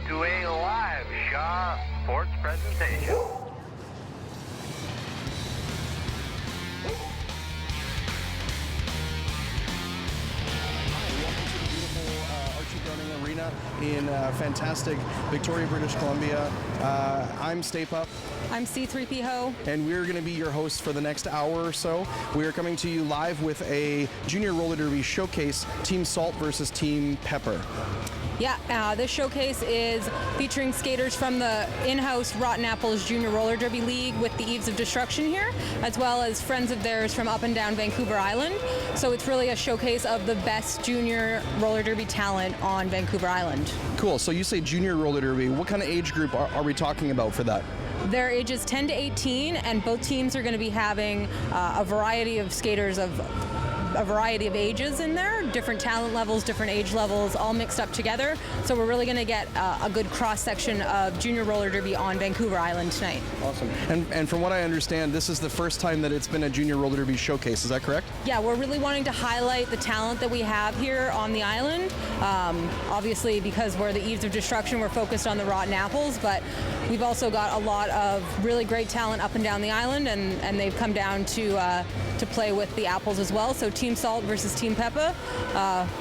to a live Shaw Sports presentation. Archie Browning Arena in fantastic Victoria, British Columbia. I'm Sept. I'm C3PO. And we're going to be your hosts for the next hour or so. We are coming to you live with a junior roller derby showcase, Team Salt versus Team Peppa. Yeah, this showcase is featuring skaters from the in-house Rotten Apples Junior Roller Derby League with the Eves of Destruction here, as well as friends of theirs from up and down Vancouver Island. So it's really a showcase of the best junior roller derby talent on Vancouver Island. Cool. So you say junior roller derby. What kind of age group are we talking about for that? Their ages 10 to 18, and both teams are going to be having a variety of skaters of a variety of ages in there, different talent levels, different age levels, all mixed up together. So we're really going to get a good cross-section of junior roller derby on Vancouver Island tonight. Awesome. And from what I understand, this is the first time that it's been a junior roller derby showcase. Is that correct? Yeah, we're really wanting to highlight the talent that we have here on the island. Obviously, because we're the Eves of Destruction, we're focused on the Rotten Apples, but we've also got a lot of really great talent up and down the island, and they've come down to play with the Apples as well. So Team Salt versus Team Peppa.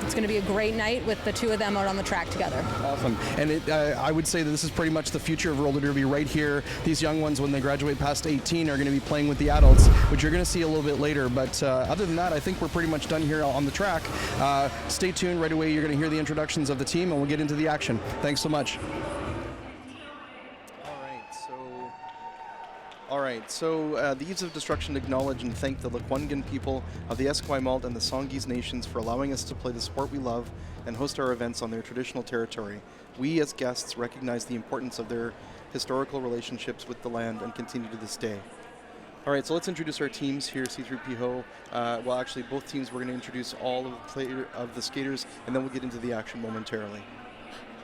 It's going to be a great night with the two of them out on the track together. Awesome. And I would say that this is pretty much the future of roller derby right here. These young ones, when they graduate past 18, are going to be playing with the adults, which you're going to see a little bit later. But other than that, I think we're pretty much done here on the track. Stay tuned. Right away, you're going to hear the introductions of the team, and we'll get into the action. Thanks so much. All right, so the Eves of Destruction acknowledge and thank the Lekwungen people of the Esquimalt and the Songhees nations for allowing us to play the sport we love and host our events on their traditional territory. We, as guests, recognize the importance of their historical relationships with the land and continue to this day. All right, so let's introduce our teams here, C3PO. Well, actually, both teams, we're going to introduce all of the skaters, and then we'll get into the action momentarily.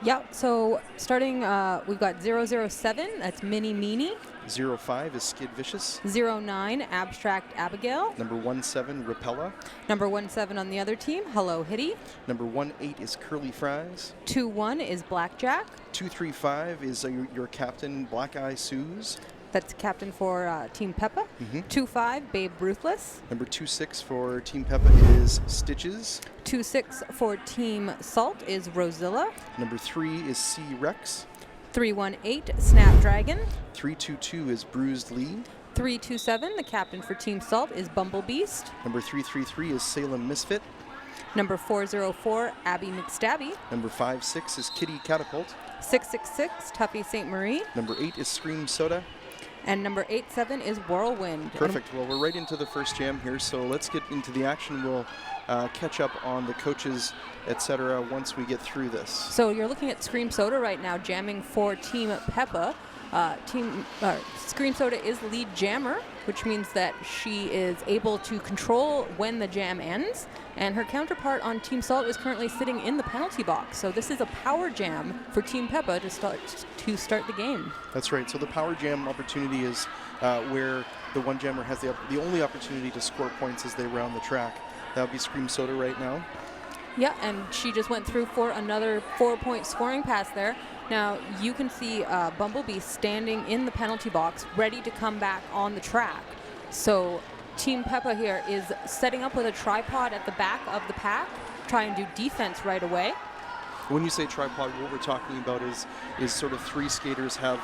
Yeah, so starting, we've got 007, that's Mini Meanie. 05 is Skid Vicious. 09, Abstract Abigail. Number 17, Rapella. Number 17 on the other team, Hello Hitty. Number 18 is Curly Fries. 21 is Blackjack. 235 is your captain, Black Eye Suze. That's captain for Team Peppa. 25, Babe Ruthless. Number 26 for Team Peppa is Stitches. 26 for Team Salt is Rosilla. Number 3 is C Rex. 318, Snapdragon. 322 is Bruised Lee. 327, the captain for Team Salt is Bumblebeast. Number 333 is Salem Misfit. Number 404, Abby McStabby. Number 56 is Kitty Catapult. 666, Tuffy St. Marie. Number 8 is Scream Soda. And number 87 is Whirlwind. Perfect. Well, we're right into the first jam here, so let's get into the action. We'll catch up on the coaches, etc. once we get through this. So you're looking at Scream Soda right now, jamming for Team Peppa. Scream Soda is lead jammer, which means that she is able to control when the jam ends, and her counterpart on Team Salt is currently sitting in the penalty box. So this is a power jam for Team Peppa to start the game. That's right. So the power jam opportunity is where the one jammer has the only opportunity to score points as they round the track. That would be Scream Soda right now. Yeah, and she just went through for another 4-point scoring pass there. Now, you can see Bumblebee standing in the penalty box, ready to come back on the track. So Team Peppa here is setting up with a tripod at the back of the pack, try and do defense right away. When you say tripod, what we're talking about is sort of three skaters have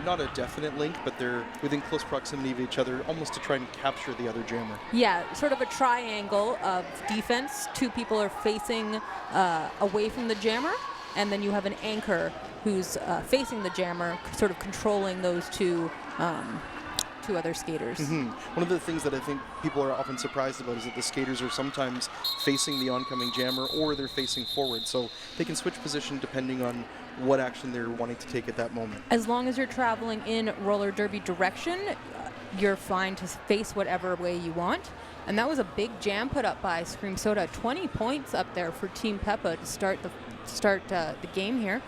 not a definite link, but they're within close proximity of each other, almost to try and capture the other jammer. Yeah, sort of a triangle of defense. Two people are facing away from the jammer, and then you have an anchor who's facing the jammer, sort of controlling those two other skaters. One of the things that I think people are often surprised about is that the skaters are sometimes facing the oncoming jammer or they're facing forward, so they can switch position depending on what action they're wanting to take at that moment. As long as you're traveling in roller derby direction, you're fine to face whatever way you want. And that was a big jam put up by Scream Soda. 20 points up there for Team Peppa to start the game here.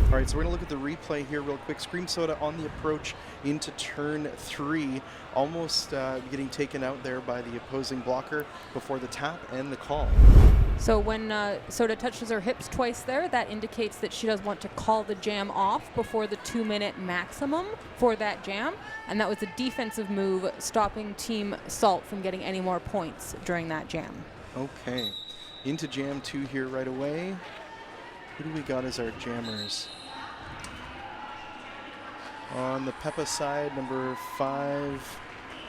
All right, so we're going to look at the replay here real quick. Scream Soda on the approach into turn 3, almost getting taken out there by the opposing blocker before the tap and the call. So when Soda touches her hips twice there, that indicates that she does want to call the jam off before the 2-minute maximum for that jam. And that was a defensive move, stopping Team Salt from getting any more points during that jam. Okay, into jam 2 here right away. Who do we got as our jammers? On the Peppa side, number 5,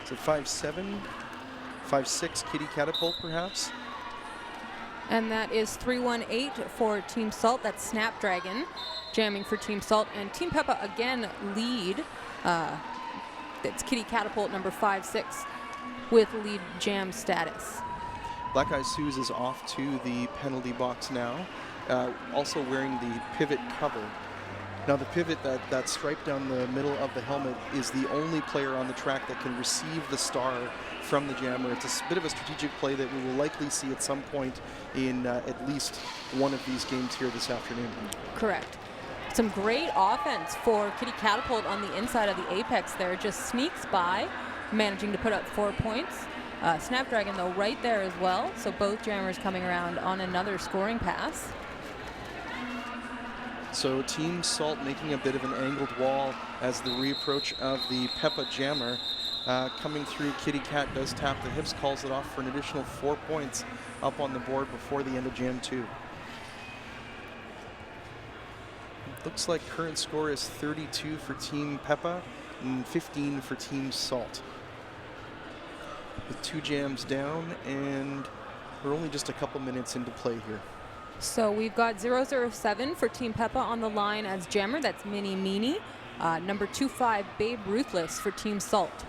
is it 5'7", 5'6", Kitty Catapult perhaps? And that is 318 for Team Salt. That's Snapdragon jamming for Team Salt. And Team Peppa again lead. That's Kitty Catapult number 5'6" with lead jam status. Black Eyed Suze is off to the penalty box now, also wearing the pivot cover. Now the pivot, that stripe down the middle of the helmet, is the only player on the track that can receive the star from the jammer. It's a bit of a strategic play that we will likely see at some point in at least one of these games here this afternoon. Correct. Some great offense for Kitty Catapult on the inside of the apex there. Just sneaks by, managing to put up 4 points. Snapdragon, though, right there as well. So both jammers coming around on another scoring pass. So Team Salt making a bit of an angled wall as the reapproach of the Peppa jammer. Coming through, Kitty Cat does tap the hips, calls it off for an additional 4 points up on the board before the end of jam 2. Looks like current score is 32 for Team Peppa and 15 for Team Salt. With 2 jams down, and we're only just a couple minutes into play here. So we've got 007 for Team Peppa on the line as jammer. That's Mini Meanie. Number 25, Babe Ruthless for Team Salt.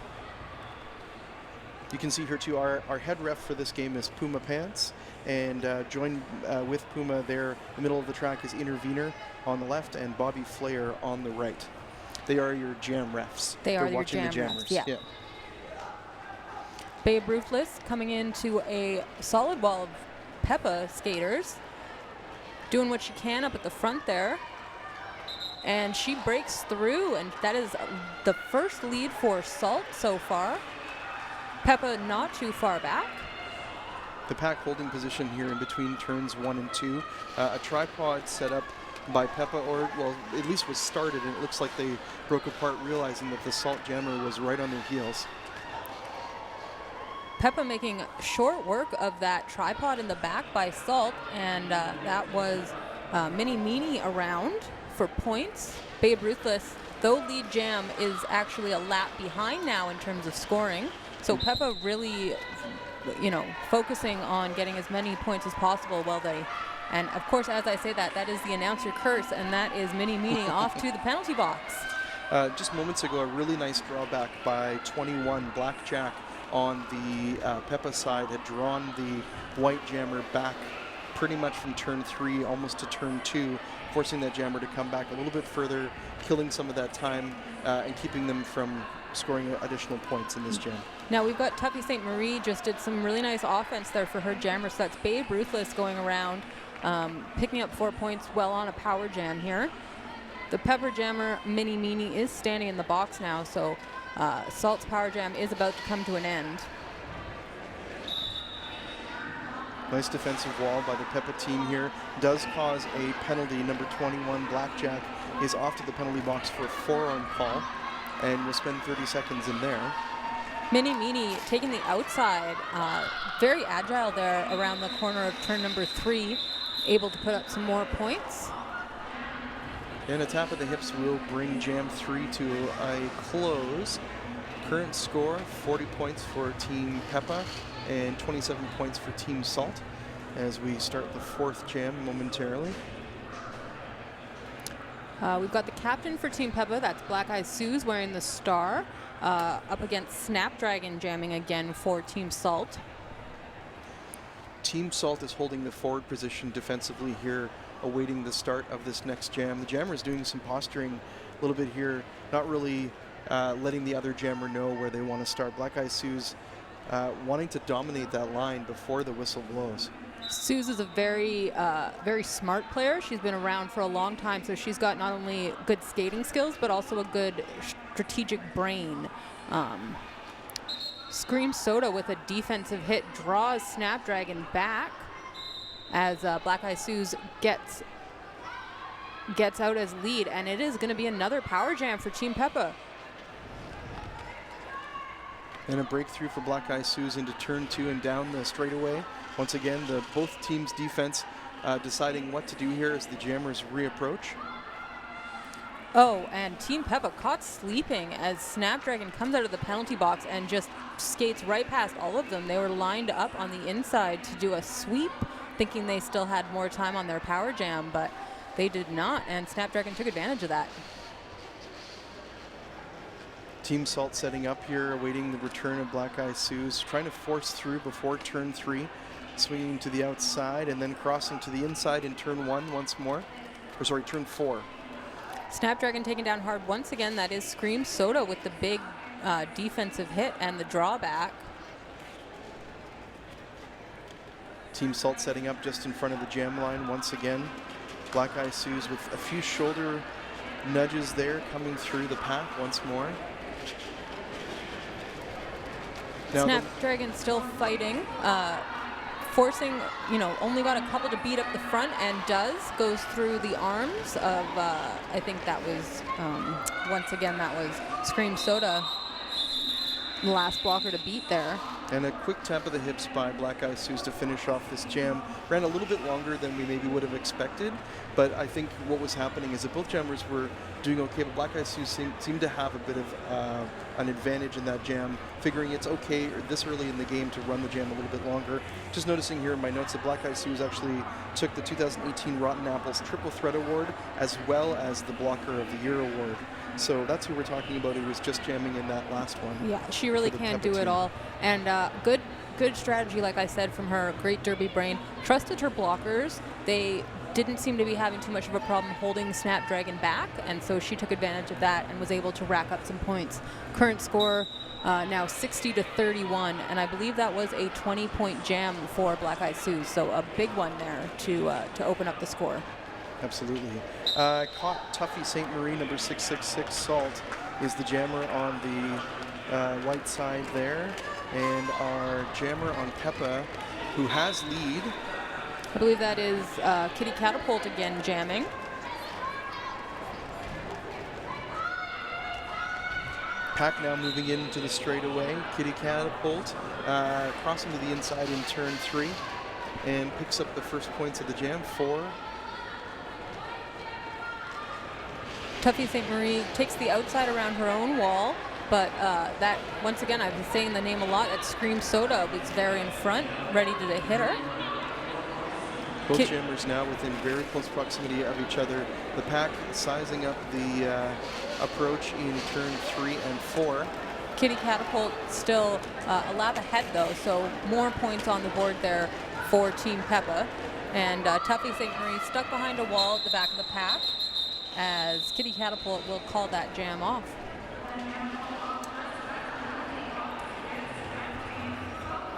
You can see here too, our head ref for this game is Puma Pants, and joined with Puma there in the middle of the track is Intervener on the left and Bobby Flair on the right. They are your jam refs. They're your watching jam the jammers. refs, yeah. Babe Ruthless coming into a solid wall of Peppa skaters, doing what she can up at the front there. And she breaks through, and that is the first lead for Salt so far. Peppa not too far back. The pack holding position here in between turns 1 and 2. A tripod set up by Peppa, or well, at least was started, and it looks like they broke apart, realizing that the Salt jammer was right on their heels. Peppa making short work of that tripod in the back by Salt, and that was Mini Meanie around for points. Babe Ruthless, though lead jam, is actually a lap behind now in terms of scoring. So Peppa really, focusing on getting as many points as possible while they, and of course, as I say that, that is the announcer curse, and that is Mini Meanie off to the penalty box. Just moments ago, a really nice drawback by 21, Blackjack on the Peppa side had drawn the white jammer back pretty much from turn 3 almost to turn 2, forcing that jammer to come back a little bit further, killing some of that time and keeping them from scoring additional points in this jam. Now we've got Tuffy St. Marie just did some really nice offense there for her jammer. So that's Babe Ruthless going around, picking up 4 points well on a power jam here. The Pepper jammer, Mini Meanie, is standing in the box now, so Salt's power jam is about to come to an end. Nice defensive wall by the Peppa team here. Does cause a penalty. Number 21, Blackjack, is off to the penalty box for a forearm call, and will spend 30 seconds in there. Mini Meanie taking the outside, very agile there around the corner of turn number 3, able to put up some more points. And a tap of the hips will bring Jam 3 to a close. Current score, 40 points for Team Peppa and 27 points for Team Salt as we start the 4th jam momentarily. We've got the captain for Team Peppa, that's Black Eyed Suze wearing the star, up against Snapdragon jamming again for Team Salt. Team Salt is holding the forward position defensively here, awaiting the start of this next jam. The jammer is doing some posturing a little bit here, not really letting the other jammer know where they want to start. Black Eyed Suze wanting to dominate that line before the whistle blows. Suze is a very, very smart player. She's been around for a long time, so she's got not only good skating skills, but also a good strategic brain. Scream Soda with a defensive hit draws Snapdragon back as Black Eye Suze gets out as lead, and it is going to be another power jam for Team Peppa. And a breakthrough for Black Eye Suze into turn 2 and down the straightaway. Once again, both teams' defense deciding what to do here as the jammers reapproach. Oh, and Team Peppa caught sleeping as Snapdragon comes out of the penalty box and just skates right past all of them. They were lined up on the inside to do a sweep, thinking they still had more time on their power jam, but they did not, and Snapdragon took advantage of that. Team Salt setting up here, awaiting the return of Black Eye Suze, trying to force through before turn 3, swinging to the outside and then crossing to the inside in turn 1 once more. Or sorry, turn 4. Snapdragon taken down hard once again. That is Scream Soda with the big defensive hit and the drawback. Team Salt setting up just in front of the jam line once again. Black Eye Suze with a few shoulder nudges there coming through the pack once more. Now Snapdragon still fighting, forcing, only got a couple to beat up the front, and goes through the arms of, I think that was, once again, that was Scream Soda, the last blocker to beat there. And a quick tap of the hips by Black Eye Suze to finish off this jam. Ran a little bit longer than we maybe would have expected, but I think what was happening is that both jammers were doing okay, but Black Eye Suze seemed to have a bit of an advantage in that jam, figuring it's okay this early in the game to run the jam a little bit longer. Just noticing here in my notes that Black Eye Suze actually took the 2018 Rotten Apples Triple Threat Award as well as the Blocker of the Year Award. So that's who we're talking about, who was just jamming in that last one. Yeah, she really can do it all. And good strategy, like I said, from her. Great derby brain. Trusted her blockers. They didn't seem to be having too much of a problem holding Snapdragon back, and so she took advantage of that and was able to rack up some points. Current score now 60-31, and I believe that was a 20-point jam for Black Eye Suze, so a big one there to open up the score. Absolutely. Caught Tuffy St. Marie, number 666 Salt, is the jammer on the white side there. And our jammer on Peppa, who has lead. I believe that is Kitty Catapult again jamming. Pack now moving into the straightaway. Kitty Catapult crossing to the inside in turn 3 and picks up the first points of the jam, 4. Tuffy St. Marie takes the outside around her own wall, but that, once again, I've been saying the name a lot, that Scream Soda was there in front, ready to hit her. Both jammers now within very close proximity of each other. The pack sizing up the approach in turn 3 and 4. Kitty Catapult still a lap ahead, though, so more points on the board there for Team Peppa. And Tuffy St. Marie stuck behind a wall at the back of the pack, as Kitty Catapult will call that jam off.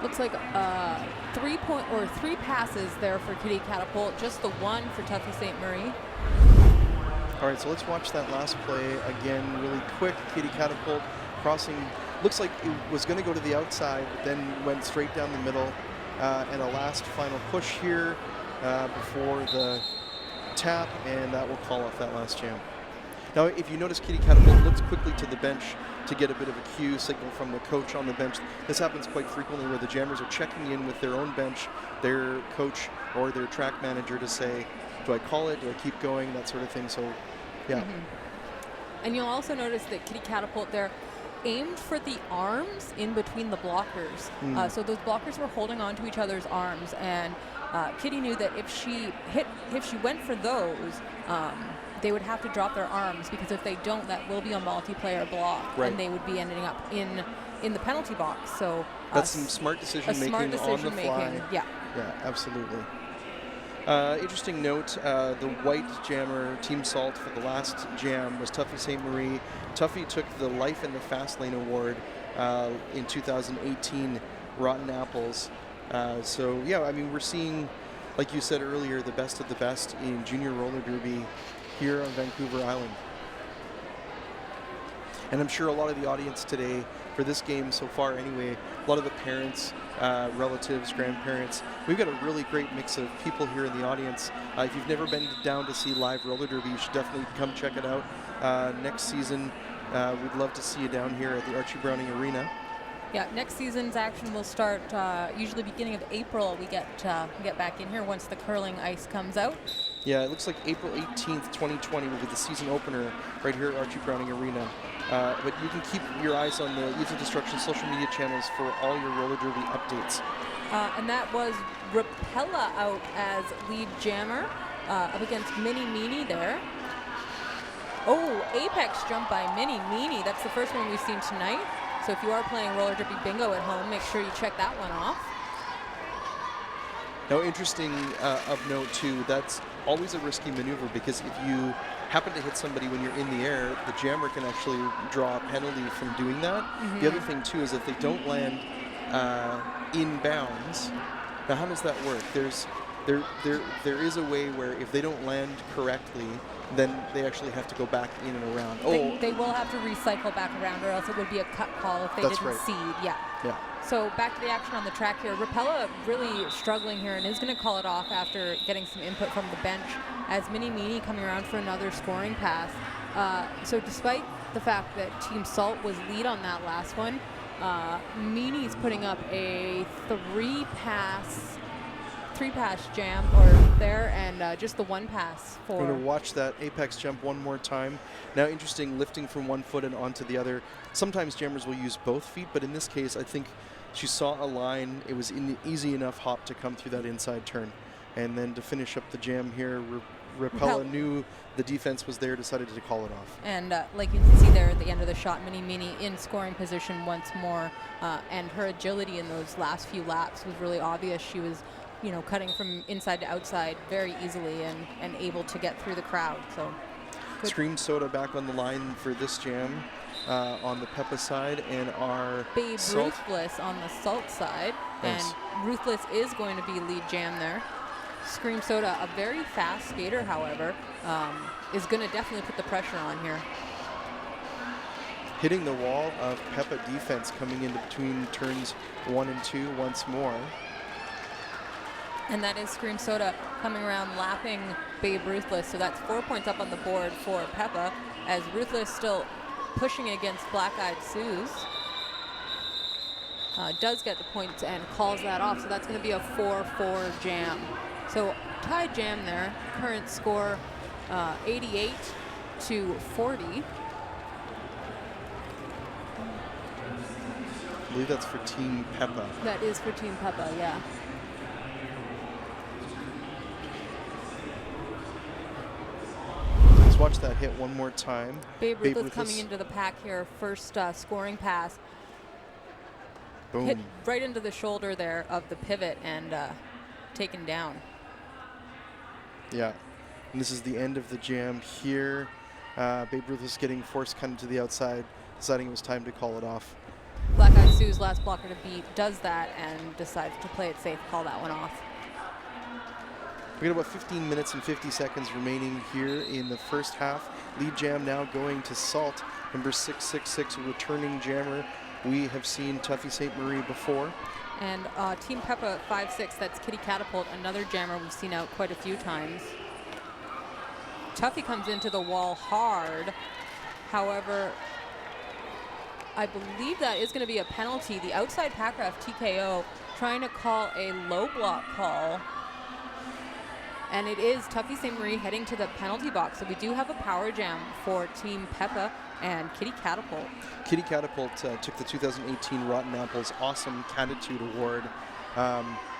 Looks like 3 passes there for Kitty Catapult, just the one for Tuffy St. Marie. All right, so let's watch that last play again really quick. Kitty Catapult crossing, looks like it was going to go to the outside, but then went straight down the middle. And a last final push here before the tap, and that will call off that last jam. Now, if you notice, Kitty Catapult looks quickly to the bench to get a bit of a cue signal from the coach on the bench. This happens quite frequently where the jammers are checking in with their own bench, their coach or their track manager to say, do I call it, do I keep going, that sort of thing. So, yeah. Mm-hmm. And you'll also notice that Kitty Catapult there aimed for the arms in between the blockers. So those blockers were holding on to each other's arms, and Kitty knew that if she went for those, they would have to drop their arms, because if they don't, that will be a multiplayer block, and they would be ending up in the penalty box. So that's some smart decision making on the fly. Yeah. Yeah, absolutely. Interesting note, the white jammer, Team Salt, for the last jam was Tuffy St. Marie. Tuffy took the Life in the Fast Lane Award in 2018 Rotten Apples. So yeah, I mean, we're seeing, like you said earlier, the best of the best in junior roller derby here on Vancouver Island. And I'm sure a lot of the audience today for this game so far anyway, a lot of the parents, relatives, grandparents, we've got a really great mix of people here in the audience. If you've never been down to see live roller derby, you should definitely come check it out. Next season, we'd love to see you down here at the Archie Browning Arena. Yeah, next season's action will start usually beginning of April. We get back in here once the curling ice comes out. Yeah, it looks like April 18th, 2020 will be the season opener right here at Archie Browning Arena. But you can keep your eyes on the Eves of Destruction social media channels for all your roller derby updates. And that was Rapella out as lead jammer up against Mini Meanie there. Oh, apex jump by Mini Meanie. That's the first one we've seen tonight. So if you are playing roller derby bingo at home, make sure you check that one off. Now, interesting of note too, that's always a risky maneuver because if you happen to hit somebody when you're in the air, the jammer can actually draw a penalty from doing that. The other thing too is if they don't land in bounds. Now, how does that work? There is a way where if they don't land correctly, then they actually have to go back in and around. They will have to recycle back around, or else it would be a cut call if they didn't seed. Yeah. So back to the action on the track here. Rapella really struggling here and is going to call it off after getting some input from the bench as Mini Meanie coming around for another scoring pass. So despite the fact that Team Salt was lead on that last one, Meanie's putting up a three-pass jam there, and just the one pass for... We're going to watch that apex jump one more time. Now, interesting, lifting from one foot and onto the other. Sometimes jammers will use both feet, but in this case, I think she saw a line. It was an easy enough hop to come through that inside turn. And then to finish up the jam here, Rapella knew the defense was there, decided to call it off. And like you can see there at the end of the shot, Mini Meanie in scoring position once more, and her agility in those last few laps was really obvious. She was cutting from inside to outside very easily and able to get through the crowd. So Scream Soda back on the line for this jam on the Peppa side, and our Babe Ruthless on the Salt side. Nice. And Ruthless is going to be lead jam there. Scream Soda, a very fast skater, however, is going to definitely put the pressure on here. Hitting the wall of Peppa defense coming into between turns 1 and 2 once more. And that is Scream Soda coming around lapping Babe Ruthless. So that's 4 points up on the board for Peppa, as Ruthless still pushing against Black Eyed Sue's. Does get the points and calls that off. So that's going to be a 4-4 jam. So tied jam there. Current score 88 to 40. I believe that's for Team Peppa. That is for Team Peppa, yeah. Let's watch that hit one more time. Babe Ruthless coming into the pack here. First scoring pass. Boom. Hit right into the shoulder there of the pivot and taken down. Yeah. And this is the end of the jam here. Babe Ruthless getting forced kind of to the outside, deciding it was time to call it off. Black Eyed Sue's last blocker to beat does that and decides to play it safe, call that one off. We got about 15 minutes and 50 seconds remaining here in the first half. Lead jam now going to Salt, number 666, a returning jammer. We have seen Tuffy St. Marie before. And Team Peppa 5-6, that's Kitty Catapult, another jammer we've seen out quite a few times. Tuffy comes into the wall hard. However, I believe that is going to be a penalty. The outside Packraft TKO trying to call a low block call. And it is Tuffy St. Marie heading to the penalty box. So we do have a power jam for Team Peppa and Kitty Catapult. Kitty Catapult took the 2018 Rotten Apples Awesome Catitude Award,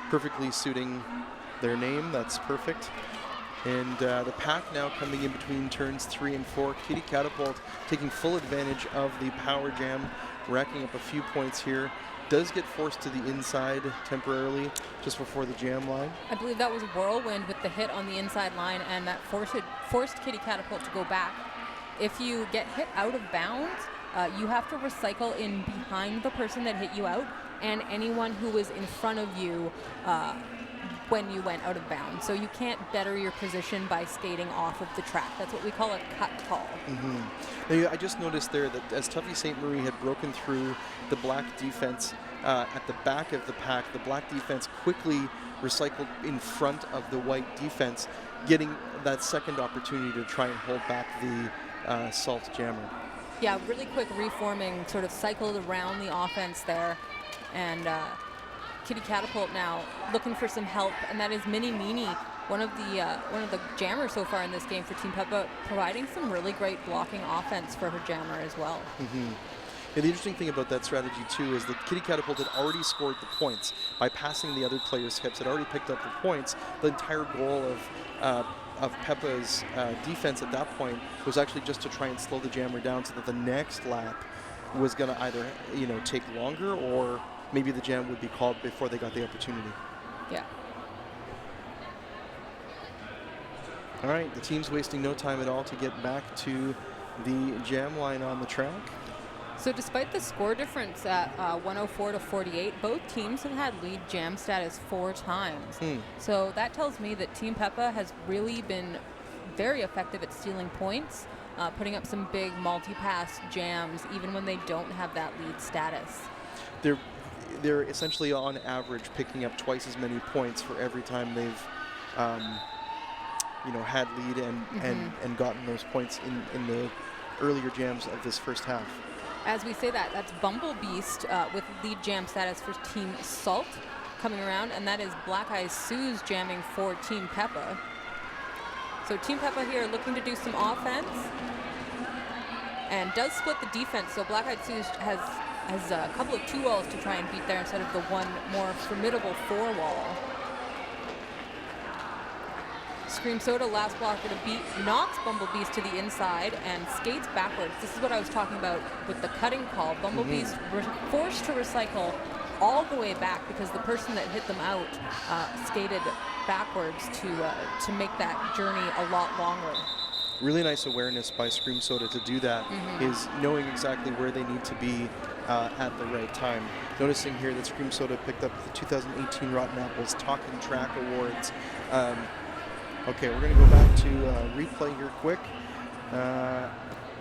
perfectly suiting their name. That's perfect. And the pack now coming in between turns 3 and 4. Kitty Catapult taking full advantage of the power jam, racking up a few points here. Does get forced to the inside temporarily just before the jam line. I believe that was Whirlwind with the hit on the inside line, and that forced Kitty Catapult to go back. If you get hit out of bounds, you have to recycle in behind the person that hit you out and anyone who was in front of you when you went out of bounds. So you can't better your position by skating off of the track. That's what we call a cut call. Now, I just noticed there that as Tuffy St. Marie had broken through the black defense at the back of the pack, the black defense quickly recycled in front of the white defense, getting that second opportunity to try and hold back the Salt Jammer. Yeah, really quick reforming, sort of cycled around the offense there. And Kitty Catapult now looking for some help, and that is Mini Meanie, one of the jammers so far in this game for Team Peppa, providing some really great blocking offense for her jammer as well. Yeah, the interesting thing about that strategy too is that Kitty Catapult had already scored the points by passing the other player's hips, had already picked up the points. The entire goal of Peppa's defense at that point was actually just to try and slow the jammer down so that the next lap was going to either take longer, or maybe the jam would be called before they got the opportunity. Yeah. All right, the team's wasting no time at all to get back to the jam line on the track. So despite the score difference at 104 to 48, both teams have had lead jam status 4 times. So that tells me that Team Peppa has really been very effective at stealing points, putting up some big multi-pass jams even when they don't have that lead status. They're essentially on average picking up twice as many points for every time they've had lead and gotten those points in the earlier jams of this first half. As we say that, that's Bumble Beast with lead jam status for Team Salt coming around, and that is Black Eyes Sue's jamming for Team Peppa. So Team Peppa here looking to do some offense and does split the defense. So Black Eyed Sue has a couple of 2 walls to try and beat there instead of the one more formidable 4 wall. Scream Soda, last blocker to beat, knocks Bumblebeast to the inside and skates backwards. This is what I was talking about with the cutting call. Bumblebeast forced to recycle all the way back because the person that hit them out skated backwards to make that journey a lot longer. Really nice awareness by Scream Soda to do that, is knowing exactly where they need to be at the right time. Noticing here that Scream Soda picked up the 2018 Rotten Apples Talking Track Awards. Okay, we're going to go back to replay here quick.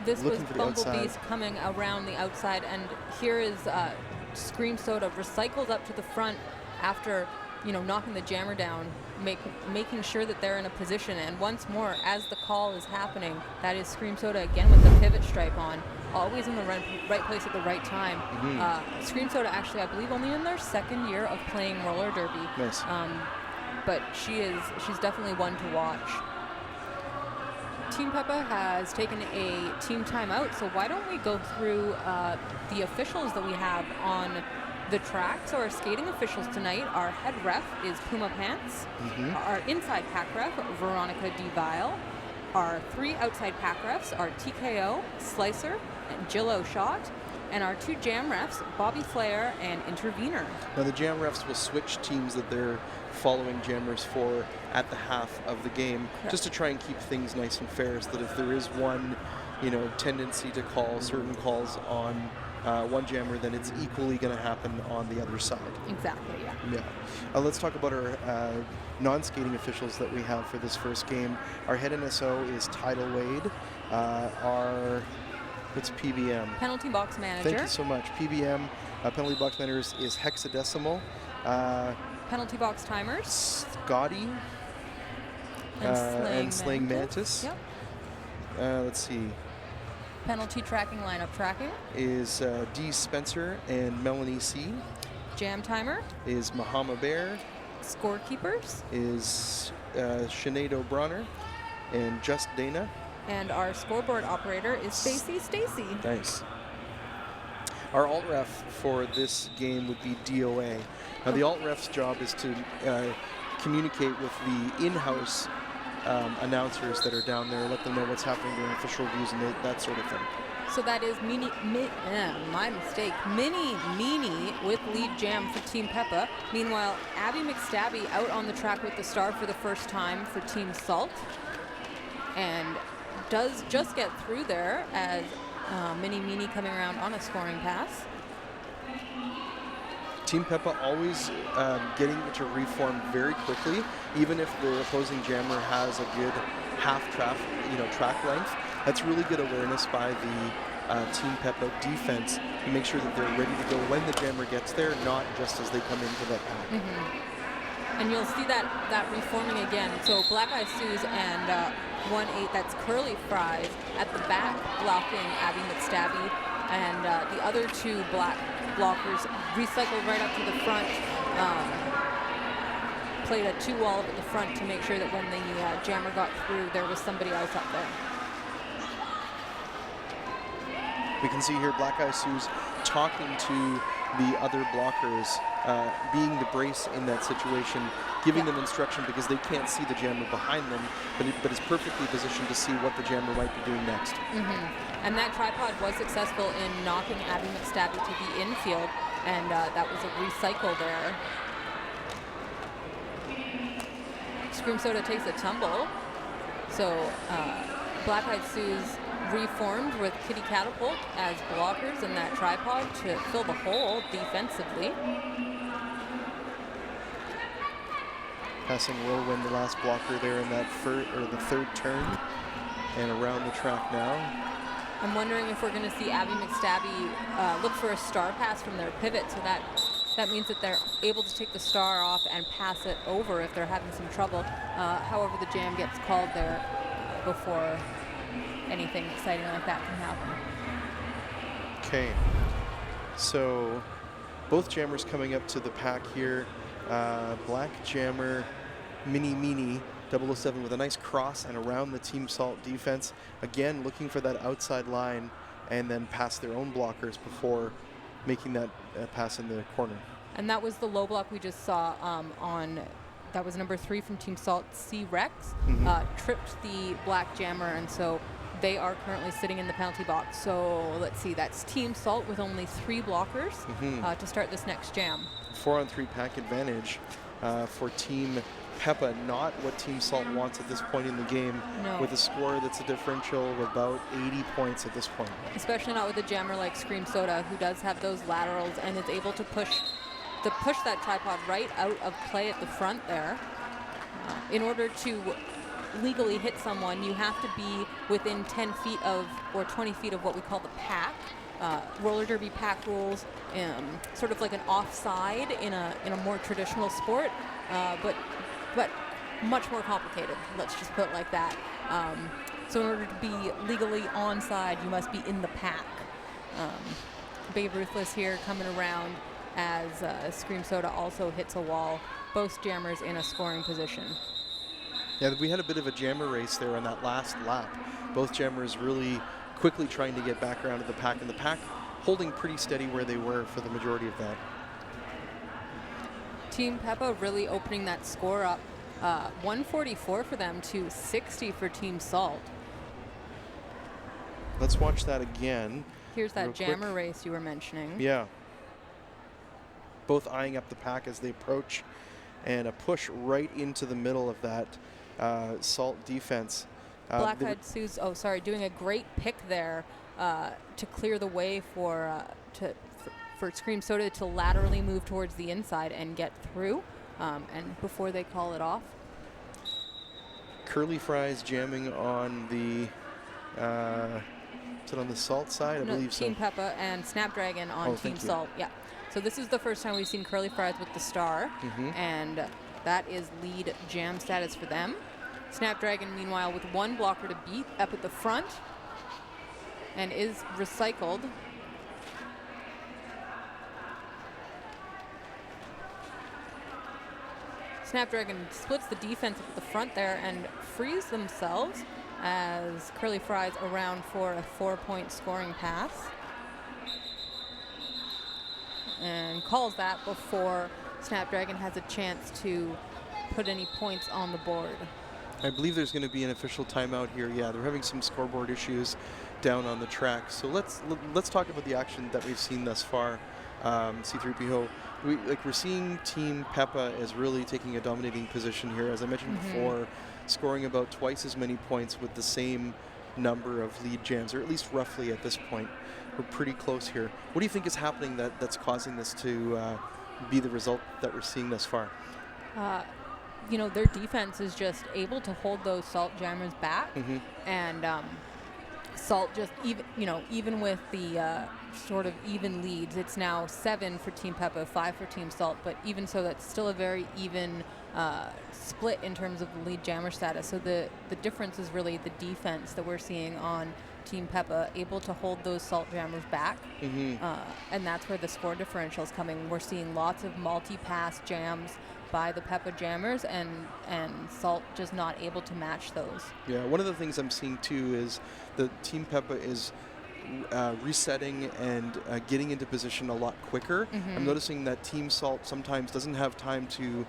This was Bumblebeast coming around the outside, and here is Scream Soda recycled up to the front after knocking the jammer down, making sure that they're in a position. And once more, as the call is happening, that is Scream Soda again with the pivot stripe on, always in the right place at the right time. Scream Soda actually, I believe, only in their 2nd year of playing roller derby. Nice. But she's definitely one to watch. Team Peppa has taken a team timeout, so why don't we go through the officials that we have on the track. So our skating officials tonight, our head ref is Puma Pants, our inside pack ref, Veronica D. Vile, our 3 outside pack refs are TKO, Slicer, and Jill O'Shot, and our 2 jam refs, Bobby Flair and Intervener. Now the jam refs will switch teams that they're following jammers for at the half of the game, just to try and keep things nice and fair, so that if there is one, tendency to call certain calls on one jammer, then it's equally going to happen on the other side. Exactly, yeah. Let's talk about our non-skating officials that we have for this first game. Our head NSO is Tidal Wade. What's PBM? Penalty box manager. Thank you so much. PBM, penalty box manager is Hexadecimal. Penalty box timers. Scotty. And Slaying Mantis. Yep. Let's see. Penalty tracking lineup tracking. Is D. Spencer and Melanie C. Jam timer. Is Mahama Bear. Scorekeepers. Is Sinead O'Bronner and Just Dana. And our scoreboard operator is Stacy. Nice. Our alt ref for this game would be DOA. Now the alt ref's job is to communicate with the in-house announcers that are down there, let them know what's happening during official reviews and that sort of thing. So that is Mini Meanie with lead jam for Team Peppa. Meanwhile, Abby McStabby out on the track with the star for the first time for Team Salt, and does just get through there as Mini Meanie coming around on a scoring pass. Team Peppa always getting to reform very quickly, even if the opposing jammer has a good track length. That's really good awareness by the Team Peppa defense to make sure that they're ready to go when the jammer gets there, not just as they come into that pack. And you'll see that reforming again. So Black Eye Sue's and 1-8, that's Curly Fries at the back blocking Abby McStabby, and the other two black blockers recycled right up to the front, played a 2-wall at the front to make sure that when the jammer got through, there was somebody else up there. We can see here Black Eye Sue's talking to the other blockers, being the brace in that situation, giving them instruction because they can't see the jammer behind them, but is perfectly positioned to see what the jammer might be doing next. And that tripod was successful in knocking Abby McStabby to the infield, and that was a recycle there. Scream Soda takes a tumble. So Black Eyed Sue's reformed with Kitty Catapult as blockers in that tripod to fill the hole defensively. Passing Whirlwind, the last blocker there in that the third turn, and around the track now. I'm wondering if we're going to see Abby McStabby look for a star pass from their pivot, so that means that they're able to take the star off and pass it over if they're having some trouble. However, the jam gets called there before anything exciting like that can happen. Okay, so both jammers coming up to the pack here. Black jammer Mini 007 with a nice cross and around the Team Salt defense. Again, looking for that outside line and then past their own blockers before making that pass in the corner. And that was the low block we just saw that was number 3 from Team Salt, C. Rex, tripped the black jammer, and so they are currently sitting in the penalty box. So let's see, that's Team Salt with only 3 blockers to start this next jam. 4-on-3 pack advantage for Team Peppa, not what Team Salt wants at this point in the game, with a score that's a differential of about 80 points at this point. Especially not with a jammer like Scream Soda, who does have those laterals and is able to push that tripod right out of play at the front there. In order to legally hit someone, you have to be within 10 feet of or 20 feet of what we call the pack. Roller derby pack rules, sort of like an offside in a more traditional sport, but much more complicated. Let's just put it like that. So in order to be legally onside, you must be in the pack. Babe Ruthless here coming around as Scream Soda also hits a wall. Both jammers in a scoring position. Yeah, we had a bit of a jammer race there on that last lap. Both jammers really quickly trying to get back around to the pack, and the pack holding pretty steady where they were for the majority of that. Team Peppa really opening that score up. 144 for them to 60 for Team Salt. Let's watch that again. Here's that jammer race you were mentioning. Yeah. Both eyeing up the pack as they approach, and a push right into the middle of that Salt defense. Black Eyed Sue's, doing a great pick there to clear the way for Scream Soda to laterally move towards the inside and get through, and before they call it off. Curly Fries jamming on the, is it on the Salt side? I believe so. Team Peppa and Snapdragon on Team Salt. Yeah. So this is the first time we've seen Curly Fries with the star, and that is lead jam status for them. Snapdragon, meanwhile, with 1 blocker to beat up at the front, and is recycled. Snapdragon splits the defense at the front there and frees themselves as Curly Fries around for a 4-point scoring pass. And calls that before Snapdragon has a chance to put any points on the board. I believe there's going to be an official timeout here. Yeah, they're having some scoreboard issues down on the track. So let's talk about the action that we've seen thus far. C3PO, we're seeing Team Peppa is really taking a dominating position here. As I mentioned before, scoring about twice as many points with the same number of lead jams, or at least roughly at this point. We're pretty close here. What do you think is happening that's causing this to be the result that we're seeing thus far? Their defense is just able to hold those Salt jammers back, and Salt just even with the sort of even leads, it's now 7 for Team Peppa, 5 for Team Salt, but even so, that's still a very even split in terms of the lead jammer status. So the difference is really the defense that we're seeing on Team Peppa, able to hold those Salt jammers back, and that's where the score differential is coming. We're seeing lots of multi-pass jams by the Peppa jammers, and Salt just not able to match those. Yeah, one of the things I'm seeing too is the Team Peppa is resetting and getting into position a lot quicker. I'm noticing that Team Salt sometimes doesn't have time to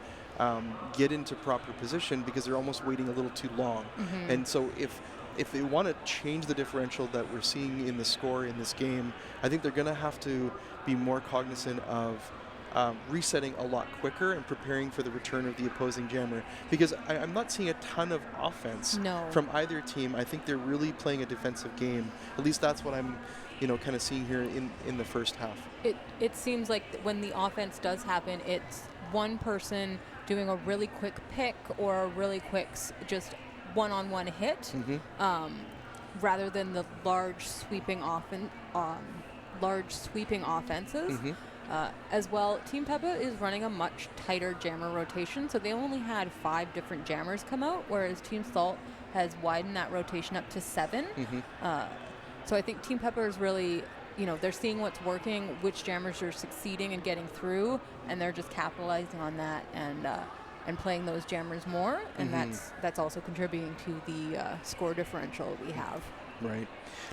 get into proper position because they're almost waiting a little too long. And so if they want to change the differential that we're seeing in the score in this game, I think they're going to have to be more cognizant of resetting a lot quicker and preparing for the return of the opposing jammer, because I'm not seeing a ton of offense from either team. I think they're really playing a defensive game. At least that's what I'm kind of seeing here in the first half. It seems like when the offense does happen, it's one person doing a really quick pick or a really quick just one-on-one hit, rather than the large sweeping offenses. As well, Team Peppa is running a much tighter jammer rotation, so they only had 5 different jammers come out, whereas Team Salt has widened that rotation up to 7. So I think Team Peppa is really, they're seeing what's working, which jammers are succeeding and getting through, and they're just capitalizing on that and playing those jammers more, and that's also contributing to the score differential we have. Right.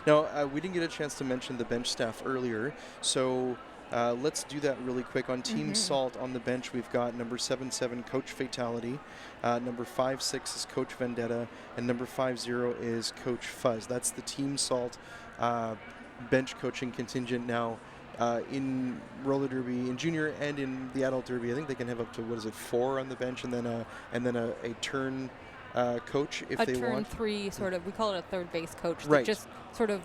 Now, we didn't get a chance to mention the bench staff earlier, so let's do that really quick. On Team Salt on the bench, we've got number 7-7, Coach Fatality, number 5-6 is Coach Vendetta, and number 5-0 is Coach Fuzz. That's the Team Salt bench coaching contingent now. In roller derby, in junior and in the adult derby, I think they can have up to 4 on the bench, and then a turn coach if they want. A turn 3 sort of, we call it a third base coach, right, that just sort of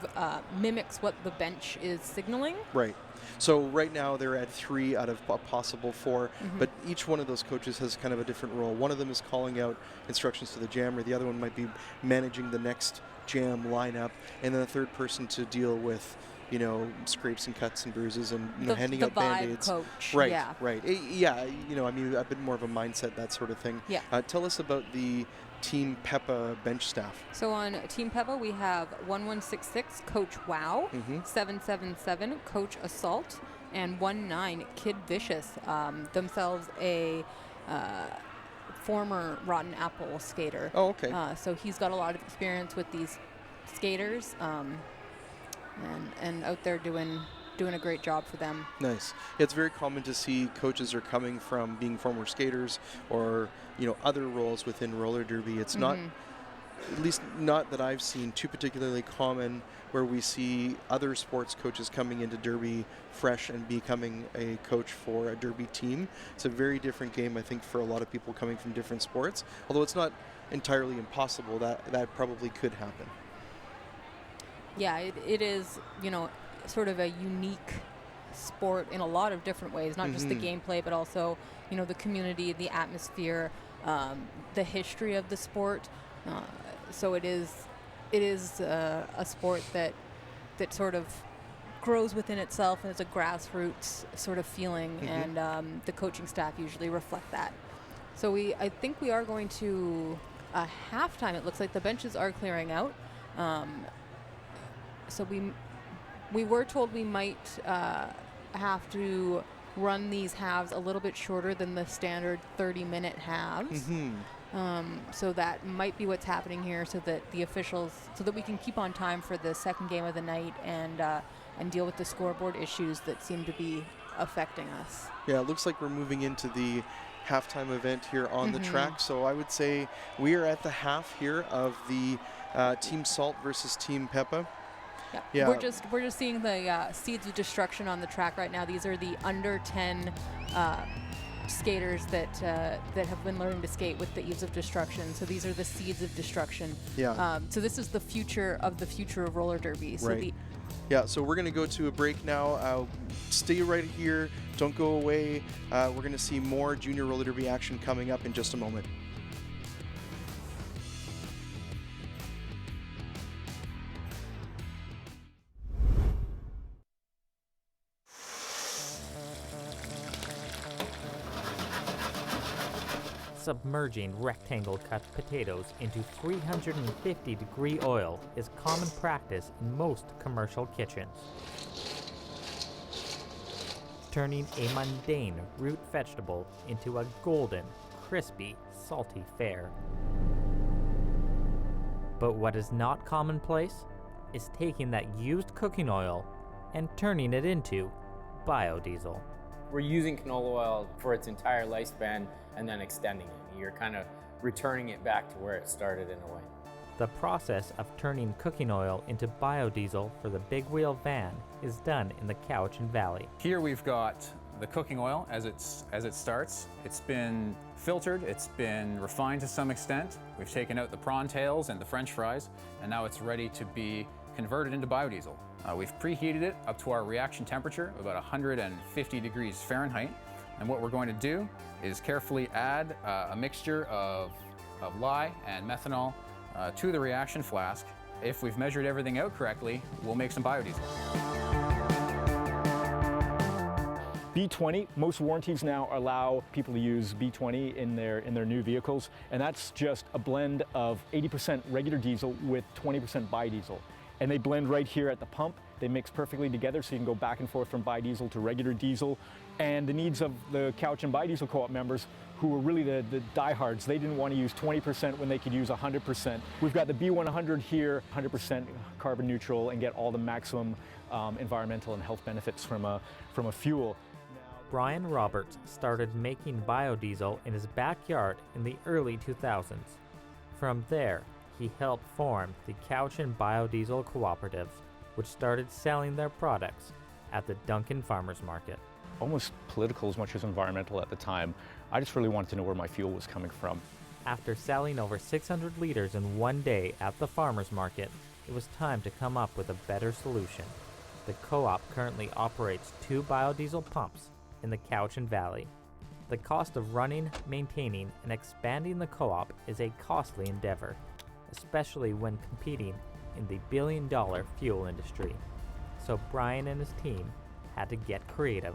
mimics what the bench is signaling. Right. So right now they're at 3 out of a possible 4, but each one of those coaches has kind of a different role. One of them is calling out instructions to the jammer. The other one might be managing the next jam lineup, and then a third person to deal with scrapes and cuts and bruises and handing out Band-Aids. The vibe coach. Right, yeah. right. Yeah, a bit more of a mindset, that sort of thing. Yeah. Tell us about the Team Peppa bench staff. So on Team Peppa, we have 1166 Coach Wow, 777 Coach Assault, and 19 Kid Vicious, themselves a former Rotten Apple skater. Oh, okay. So he's got a lot of experience with these skaters, and out there doing a great job for them. Nice. Yeah, it's very common to see coaches are coming from being former skaters or other roles within roller derby. It's not, at least not that I've seen, too particularly common where we see other sports coaches coming into derby fresh and becoming a coach for a derby team. It's a very different game, I think, for a lot of people coming from different sports, although it's not entirely impossible. That probably could happen. Yeah, it is, sort of a unique sport in a lot of different ways, not just the gameplay, but also, the community, the atmosphere, the history of the sport. So it is a sport that sort of grows within itself and is a grassroots sort of feeling, and the coaching staff usually reflect that. So I think we are going to halftime. It looks like the benches are clearing out. So we were told we might have to run these halves a little bit shorter than the standard 30-minute halves. So that might be what's happening here, so that the officials, so that we can keep on time for the second game of the night and deal with the scoreboard issues that seem to be affecting us. Yeah, it looks like we're moving into the halftime event here on the track. So I would say we are at the half here of the Team Salt versus Team Peppa. Yeah. We're just seeing the seeds of destruction on the track right now. These are the under 10 skaters that have been learning to skate with the Eaves of Destruction. So these are the seeds of destruction. Yeah. So this is the future of roller derby. So Right. Yeah, so we're going to go to a break now. Stay right here. Don't go away. We're going to see more junior roller derby action coming up in just a moment. Submerging rectangle-cut potatoes into 350-degree oil is common practice in most commercial kitchens. Turning a mundane root vegetable into a golden, crispy, salty fare. But what is not commonplace is taking that used cooking oil and turning it into biodiesel. We're using canola oil for its entire lifespan and then extending it. You're kind of returning it back to where it started in a way. The process of turning cooking oil into biodiesel for the big wheel van is done in the Cowichan Valley. Here we've got the cooking oil as it starts. It's been filtered, it's been refined to some extent. We've taken out the prawn tails and the French fries, and now it's ready to be converted into biodiesel. We've preheated it up to our reaction temperature, about 150 degrees Fahrenheit. And what we're going to do is carefully add a mixture of lye and methanol to the reaction flask. If we've measured everything out correctly, we'll make some biodiesel. B20, most warranties now allow people to use B20 in their new vehicles, and that's just a blend of 80% regular diesel with 20% biodiesel. And they blend right here at the pump. They mix perfectly together, so you can go back and forth from biodiesel to regular diesel. And the needs of the Cowichan Biodiesel Co-op members, who were really the diehards, they didn't want to use 20% when they could use 100%. We've got the B100 here, 100% carbon neutral, and get all the maximum environmental and health benefits from a fuel. Brian Roberts started making biodiesel in his backyard in the early 2000s. From there, he helped form the Cowichan Biodiesel Cooperative, which started selling their products at the Duncan Farmers Market. Almost political as much as environmental at the time. I just really wanted to know where my fuel was coming from. After selling over 600 liters in one day at the farmers market, it was time to come up with a better solution. The co-op currently operates 2 biodiesel pumps in the Cowichan Valley. The cost of running, maintaining, and expanding the co-op is a costly endeavor, especially when competing in the billion-dollar fuel industry. So Brian and his team had to get creative.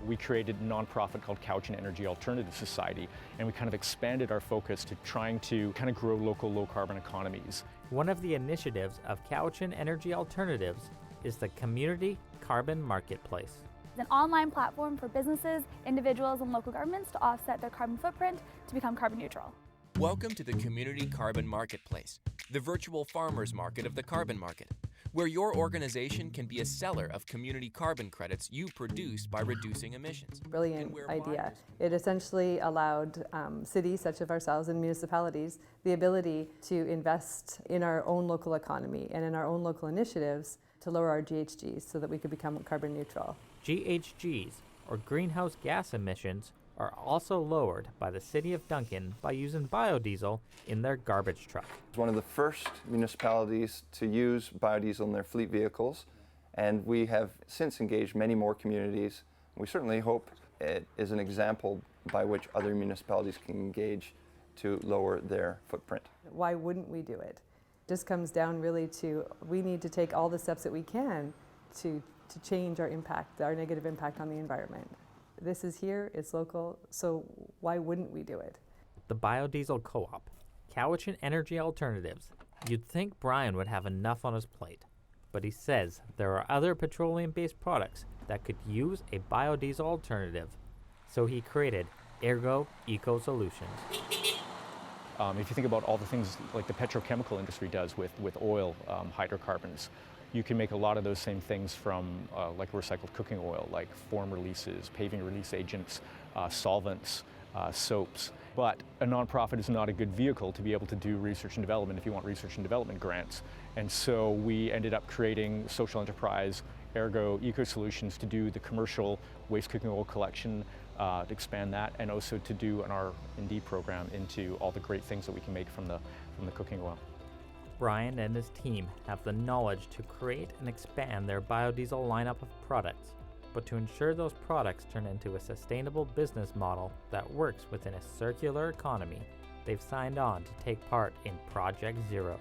We created a nonprofit called Cowichan Energy Alternative Society, and we kind of expanded our focus to trying to kind of grow local low-carbon economies. One of the initiatives of Cowichan Energy Alternatives is the Community Carbon Marketplace. It's an online platform for businesses, individuals, and local governments to offset their carbon footprint to become carbon neutral. Welcome to the Community Carbon Marketplace, the virtual farmers market of the carbon market, where your organization can be a seller of community carbon credits you produce by reducing emissions. Brilliant idea. It essentially allowed cities such as ourselves and municipalities the ability to invest in our own local economy and in our own local initiatives to lower our GHGs so that we could become carbon neutral. GHGs, or greenhouse gas emissions, are also lowered by the City of Duncan by using biodiesel in their garbage truck. It's one of the first municipalities to use biodiesel in their fleet vehicles, and we have since engaged many more communities. We certainly hope it is an example by which other municipalities can engage to lower their footprint. Why wouldn't we do it? It just comes down really to we need to take all the steps that we can to change our impact, our negative impact on the environment. This is here, it's local, so why wouldn't we do it? The Biodiesel Co-op, Cowichan Energy Alternatives. You'd think Brian would have enough on his plate, but he says there are other petroleum-based products that could use a biodiesel alternative, so he created Ergo Eco Solutions. If you think about all the things like the petrochemical industry does with oil, hydrocarbons, you can make a lot of those same things from like recycled cooking oil, like form releases, paving release agents, solvents, soaps. But a nonprofit is not a good vehicle to be able to do research and development if you want research and development grants. And so we ended up creating social enterprise Ergo Eco Solutions to do the commercial waste cooking oil collection, to expand that, and also to do an R&D program into all the great things that we can make from the cooking oil. Brian and his team have the knowledge to create and expand their biodiesel lineup of products, but to ensure those products turn into a sustainable business model that works within a circular economy, they've signed on to take part in Project Zero.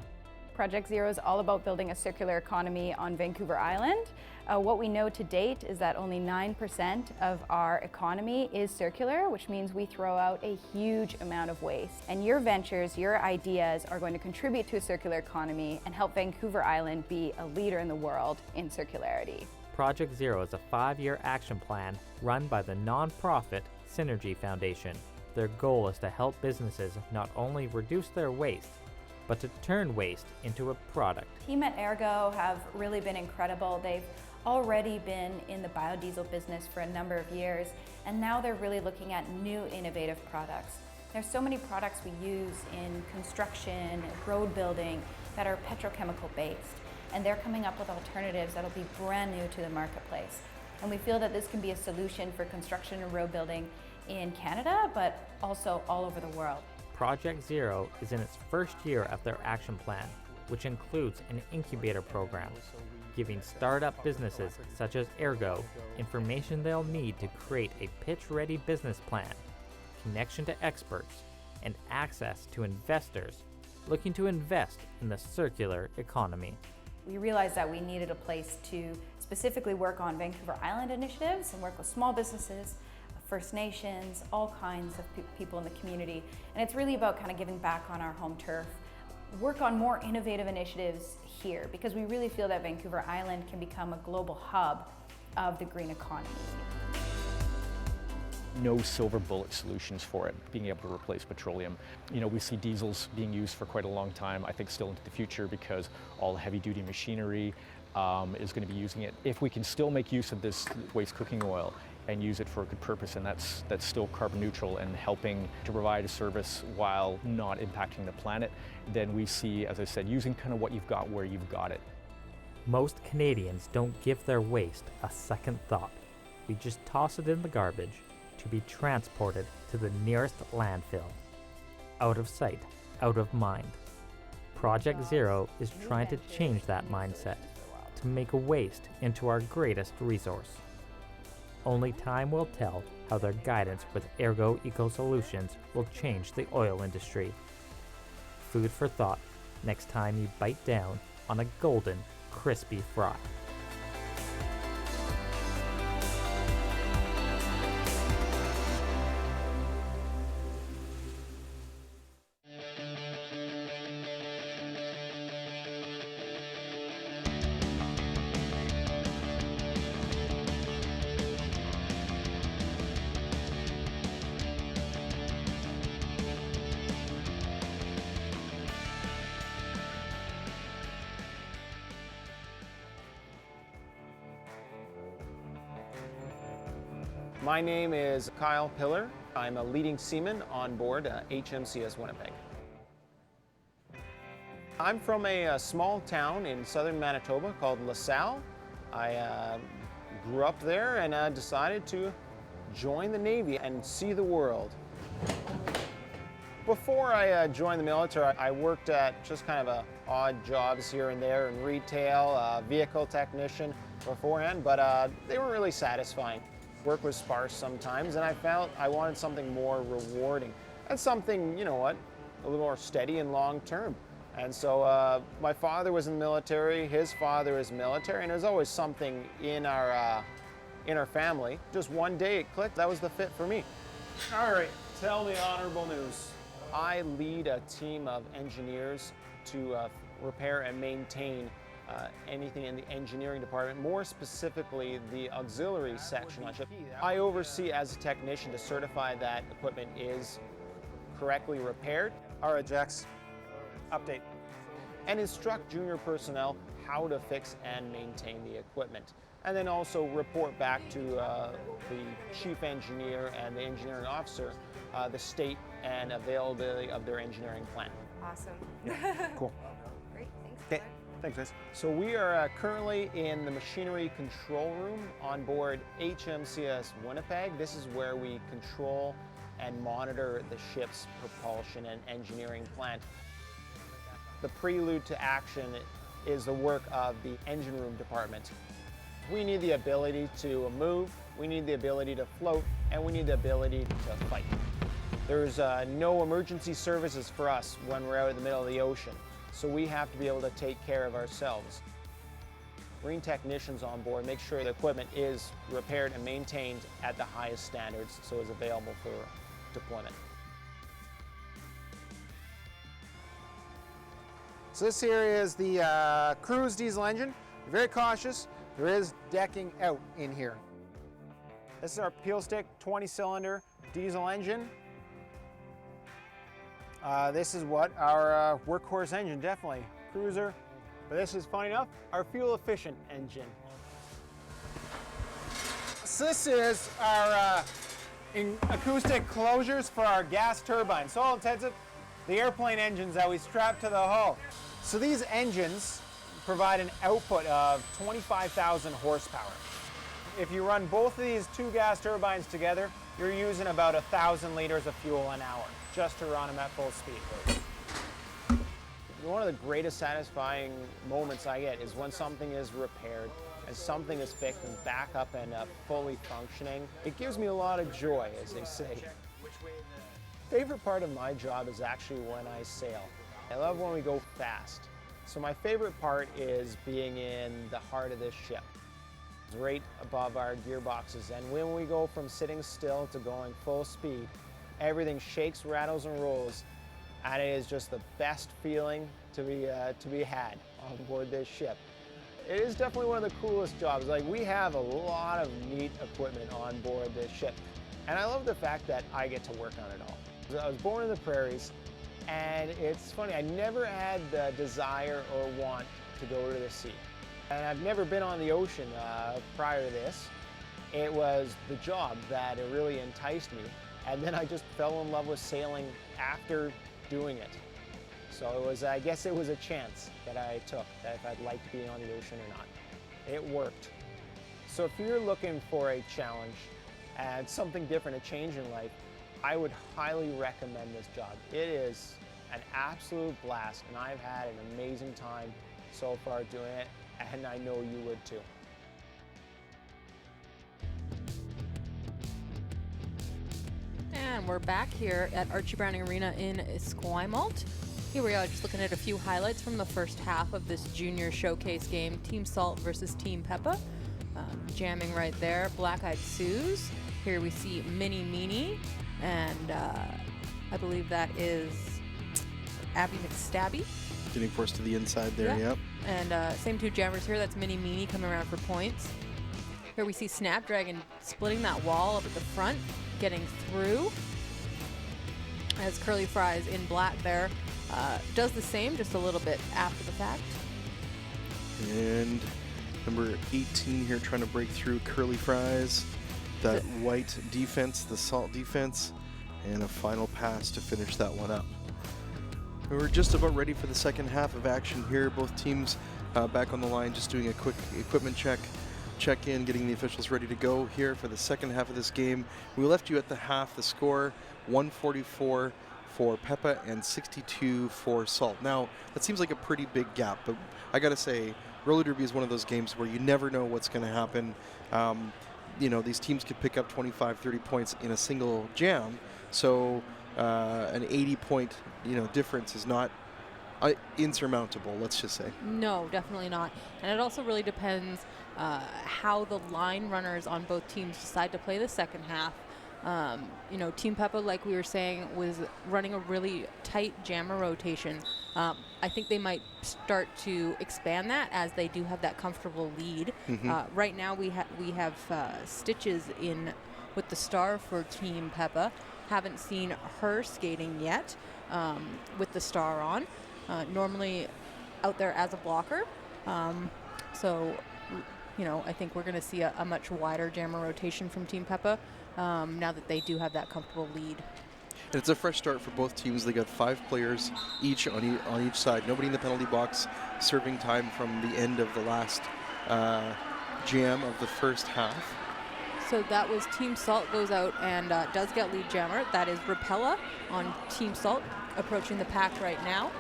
Project Zero is all about building a circular economy on Vancouver Island. What we know to date is that only 9% of our economy is circular, which means we throw out a huge amount of waste. And your ventures, your ideas are going to contribute to a circular economy and help Vancouver Island be a leader in the world in circularity. Project Zero is a 5-year action plan run by the nonprofit Synergy Foundation. Their goal is to help businesses not only reduce their waste, but to turn waste into a product. Team at Ergo have really been incredible. They've already been in the biodiesel business for a number of years, and now they're really looking at new innovative products. There's so many products we use in construction, road building, that are petrochemical based, and they're coming up with alternatives that'll be brand new to the marketplace. And we feel that this can be a solution for construction and road building in Canada, but also all over the world. Project Zero is in its first year of their action plan, which includes an incubator program, giving startup businesses such as Ergo information they'll need to create a pitch-ready business plan, connection to experts, and access to investors looking to invest in the circular economy. We realized that we needed a place to specifically work on Vancouver Island initiatives and work with small businesses, First Nations, all kinds of people in the community. And it's really about kind of giving back on our home turf, work on more innovative initiatives here, because we really feel that Vancouver Island can become a global hub of the green economy. No silver bullet solutions for it, being able to replace petroleum. You know, we see diesels being used for quite a long time, I think still into the future, because all heavy duty machinery is going to be using it. If we can still make use of this waste cooking oil and use it for a good purpose, and that's still carbon neutral and helping to provide a service while not impacting the planet, then we see, as I said, using kind of what you've got where you've got it. Most Canadians don't give their waste a second thought. We just toss it in the garbage to be transported to the nearest landfill. Out of sight, out of mind. Project Zero is trying to change that mindset, to make waste into our greatest resource. Only time will tell how their guidance with Ergo Eco Solutions will change the oil industry. Food for thought next time you bite down on a golden, crispy fry. My name is Kyle Pillar. I'm a leading seaman on board HMCS Winnipeg. I'm from a small town in southern Manitoba called LaSalle. I grew up there and decided to join the Navy and see the world. Before I joined the military, I worked at just kind of odd jobs here and there in retail, vehicle technician beforehand, but they weren't really satisfying. Work was sparse sometimes, and I felt I wanted something more rewarding and something, you know what, a little more steady and long term. And so my father was in the military, his father is military, and there's always something in our family. Just one day it clicked, that was the fit for me. All right, tell the honorable news. I lead a team of engineers to repair and maintain anything in the engineering department, more specifically the auxiliary section on ship. I oversee as a technician to certify that equipment is correctly repaired. All right, Jax, update. And instruct junior personnel how to fix and maintain the equipment. And then also report back to the chief engineer and the engineering officer the state and availability of their engineering plan. Awesome. Yeah. Cool. Great, thanks. Okay. Thanks, guys. So we are currently in the machinery control room on board HMCS Winnipeg. This is where we control and monitor the ship's propulsion and engineering plant. The prelude to action is the work of the engine room department. We need the ability to move, we need the ability to float, and we need the ability to fight. There's no emergency services for us when we're out in the middle of the ocean, so we have to be able to take care of ourselves. Marine technicians on board make sure the equipment is repaired and maintained at the highest standards so it's available for deployment. So this here is the cruise diesel engine. Be very cautious, there is decking out in here. This is our peel stick 20-cylinder diesel engine. This is what our workhorse engine, definitely cruiser. But this is, funny enough, our fuel-efficient engine. So this is our acoustic closures for our gas turbines. So all intensive, the airplane engines that we strap to the hull. So these engines provide an output of 25,000 horsepower. If you run both of these two gas turbines together, you're using about 1,000 liters of fuel an hour just to run them at full speed. One of the greatest satisfying moments I get is when something is repaired and something is fixed and back up and fully functioning. It gives me a lot of joy, as they say. Favorite part of my job is actually when I sail. I love when we go fast. So my favorite part is being in the heart of this ship. It's right above our gearboxes, and when we go from sitting still to going full speed, everything shakes, rattles, and rolls, and it is just the best feeling to be had on board this ship. It is definitely one of the coolest jobs. Like, we have a lot of neat equipment on board this ship, and I love the fact that I get to work on it all. I was born in the prairies, and it's funny, I never had the desire or want to go to the sea. And I've never been on the ocean prior to this. It was the job that really enticed me, and then I just fell in love with sailing after doing it. So it was, I guess it was a chance that I took, that if I'd like to be on the ocean or not. It worked. So if you're looking for a challenge and something different, a change in life, I would highly recommend this job. It is an absolute blast, and I've had an amazing time so far doing it, and I know you would too. And we're back here at Archie Browning Arena in Esquimalt. Here we are, just looking at a few highlights from the first half of this junior showcase game. Team Salt versus Team Peppa. Jamming right there. Black Eyed Sue's. Here we see Mini Meanie, and I believe that is Abby McStabby. Getting forced to the inside there, yep. And same two jammers here. That's Mini Meanie coming around for points. Here we see Snapdragon splitting that wall up at the front, getting through. As Curly Fries in black there does the same, just a little bit after the fact. And number 18 here trying to break through Curly Fries. That white defense, the Salt defense, and a final pass to finish that one up. We're just about ready for the second half of action here. Both teams back on the line, just doing a quick equipment check in, getting the officials ready to go here for the second half of this game. We left you at the half. The score, 144 for Peppa and 62 for Salt. Now, that seems like a pretty big gap, but I gotta say, roller derby is one of those games where you never know what's gonna happen. You know, these teams could pick up 25, 30 points in a single jam, so an 80-point, difference is not insurmountable, let's just say. No, definitely not. And it also really depends how the line runners on both teams decide to play the second half. Team Peppa, like we were saying, was running a really tight jammer rotation. I think they might start to expand that as they do have that comfortable lead. Right now we have Stitches in with the star for Team Peppa. Haven't seen her skating yet with the star on. Normally out there as a blocker. So I think we're going to see a much wider jammer rotation from Team Peppa now that they do have that comfortable lead. And it's a fresh start for both teams. They got 5 players each on each side. Nobody in the penalty box, serving time from the end of the last jam of the first half. So that was Team Salt goes out and does get lead jammer. That is Rapella on Team Salt, approaching the pack right now.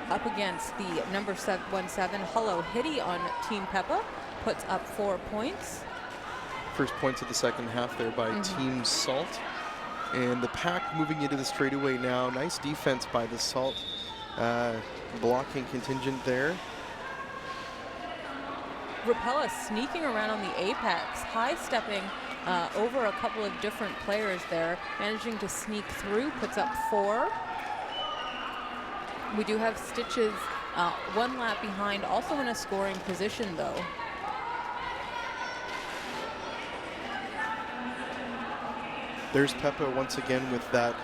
Up against the number 17, Hello Hitty on Team Peppa, puts up 4 points. First points of the second half there by Team Salt. And the pack moving into the straightaway now. Nice defense by the Salt blocking contingent there. Rapella sneaking around on the apex, high-stepping over a couple of different players there, managing to sneak through, puts up 4. We do have Stitches 1 lap behind, also in a scoring position though. There's Peppa once again with that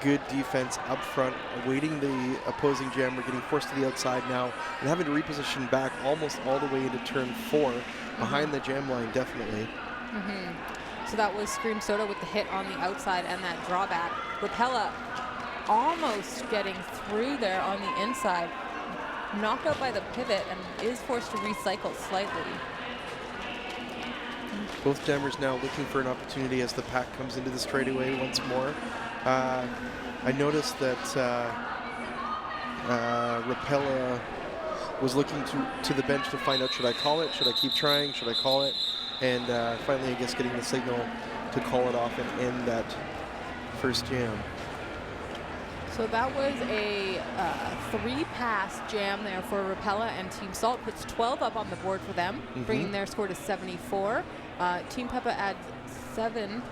good defense up front, awaiting the opposing jammer, getting forced to the outside now, and having to reposition back almost all the way into turn 4, behind the jam line, definitely. So that was Scream Soda with the hit on the outside and that drawback. Rapella almost getting through there on the inside, knocked out by the pivot and is forced to recycle slightly. Both jammers now looking for an opportunity as the pack comes into the straightaway once more. I noticed that Rapella was looking to the bench to find out, should I call it? Should I keep trying? Should I call it? And finally, I guess, getting the signal to call it off and end that first jam. So that was a 3-pass jam there for Rapella, and Team Salt puts 12 up on the board for them, bringing their score to 74. Team Peppa adds 7.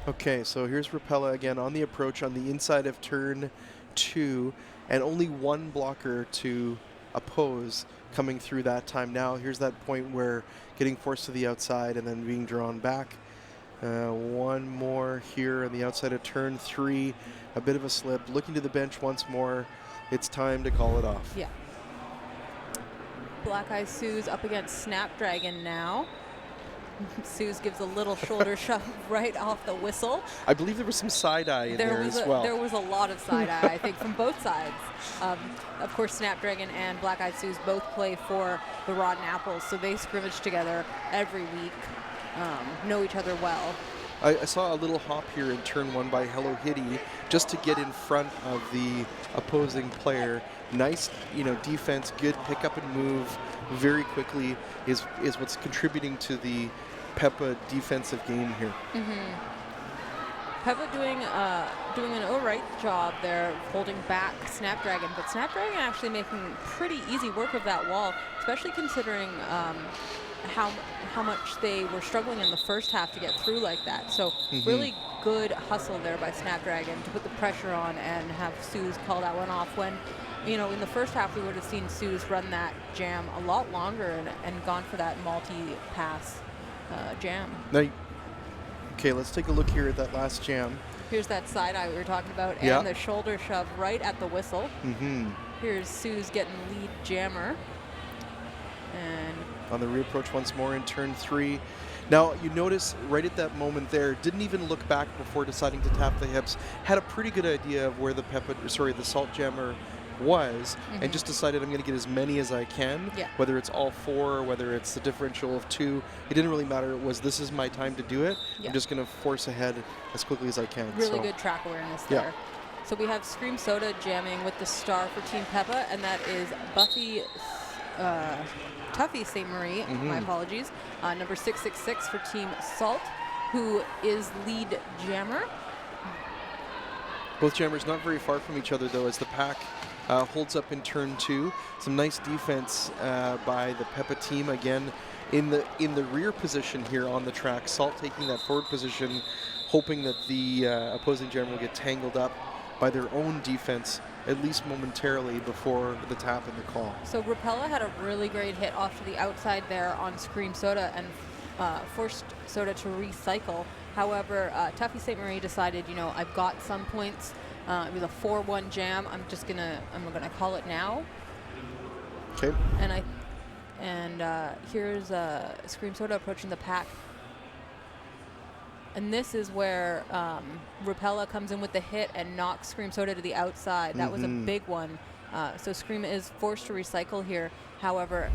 Okay, so here's Rapella again on the approach on the inside of turn 2, and only 1 blocker to oppose coming through that time. Now here's that point where getting forced to the outside and then being drawn back. 1 more here on the outside of turn 3. A bit of a slip. Looking to the bench once more. It's time to call it off. Yeah. Black Eye Sue's up against Snapdragon now. Suze gives a little shoulder shove right off the whistle. I believe there was some side-eye in there as well. There was a lot of side-eye, I think, from both sides. Of course, Snapdragon and Black Eye Sue's both play for the Rotten Apples, so they scrimmage together every week, know each other well. I saw a little hop here in turn 1 by Hello Hitty just to get in front of the opposing player. Nice, defense, good pick up and move very quickly is what's contributing to the Peppa defensive game here. Peppa doing an all right job there, holding back Snapdragon, but Snapdragon actually making pretty easy work of that wall, especially considering how much they were struggling in the first half to get through like that. So really good hustle there by Snapdragon to put the pressure on and have Suze call that one off when, in the first half we would have seen Suze run that jam a lot longer and gone for that multi-pass jam. Now, okay, let's take a look here at that last jam. Here's that side eye we were talking about, and the shoulder shove right at the whistle. Here's Suze getting lead jammer. And on the reapproach once more in turn 3. Now, you notice right at that moment there, didn't even look back before deciding to tap the hips, had a pretty good idea of where the Salt Jammer was, and just decided I'm going to get as many as I can, whether it's all 4 or whether it's the differential of 2. It didn't really matter. It was, this is my time to do it. I'm just going to force ahead as quickly as I can. Really good track awareness there. So we have Scream Soda jamming with the star for Team Peppa, and that is Buffy Tuffy St. Marie, my apologies, number 666 for Team Salt, who is lead jammer. Both jammers not very far from each other, though, as the pack holds up in turn 2. Some nice defense by the Peppa team again in the rear position here on the track. Salt taking that forward position, hoping that the opposing jammer will get tangled up by their own defense, at least momentarily, before the tap and the call. So Rapella had a really great hit off to the outside there on Scream Soda and forced Soda to recycle. However, Tuffy St. Marie decided, I've got some points. It was a 4-1 jam. I'm gonna call it now. Okay. And here's Scream Soda approaching the pack. And this is where Rapella comes in with the hit and knocks Scream Soda to the outside. That was a big one. So Scream is forced to recycle here. However,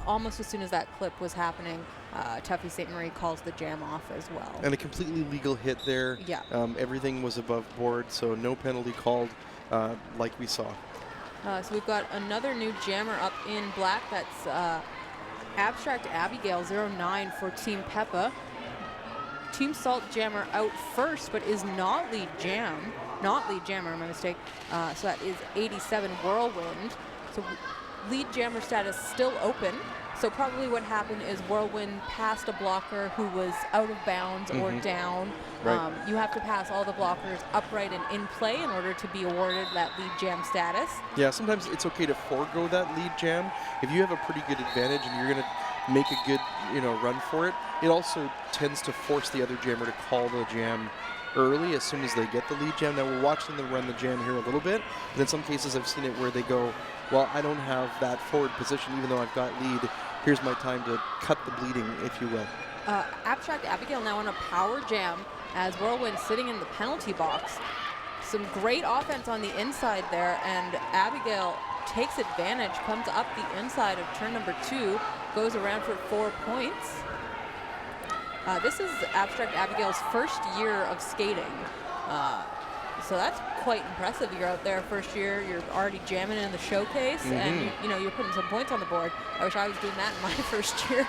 almost as soon as that clip was happening, Tuffy St. Marie calls the jam off as well. And a completely legal hit there. Yeah. Everything was above board, so no penalty called like we saw. So we've got another new jammer up in black. That's Abstract Abigail 09 for Team Peppa. Team Salt jammer out first, but is not lead jammer, my mistake. So that is 87 Whirlwind. So lead jammer status still open. So probably what happened is Whirlwind passed a blocker who was out of bounds or down. Right. You have to pass all the blockers upright and in play in order to be awarded that lead jam status. Yeah, sometimes it's okay to forego that lead jam. If you have a pretty good advantage and you're going to make a good, run for it, it also tends to force the other jammer to call the jam early as soon as they get the lead jam. Now we're watching them run the jam here a little bit, and in some cases I've seen it where they go, well, I don't have that forward position even though I've got lead. Here's my time to cut the bleeding, if you will. Abstract Abigail now on a power jam as Whirlwind sitting in the penalty box. Some great offense on the inside there, and Abigail takes advantage, comes up the inside of turn number 2, goes around for 4 points. This is Abstract Abigail's first year of skating. So that's quite impressive. You're out there first year, you're already jamming in the showcase, and you're putting some points on the board. I wish I was doing that in my first year.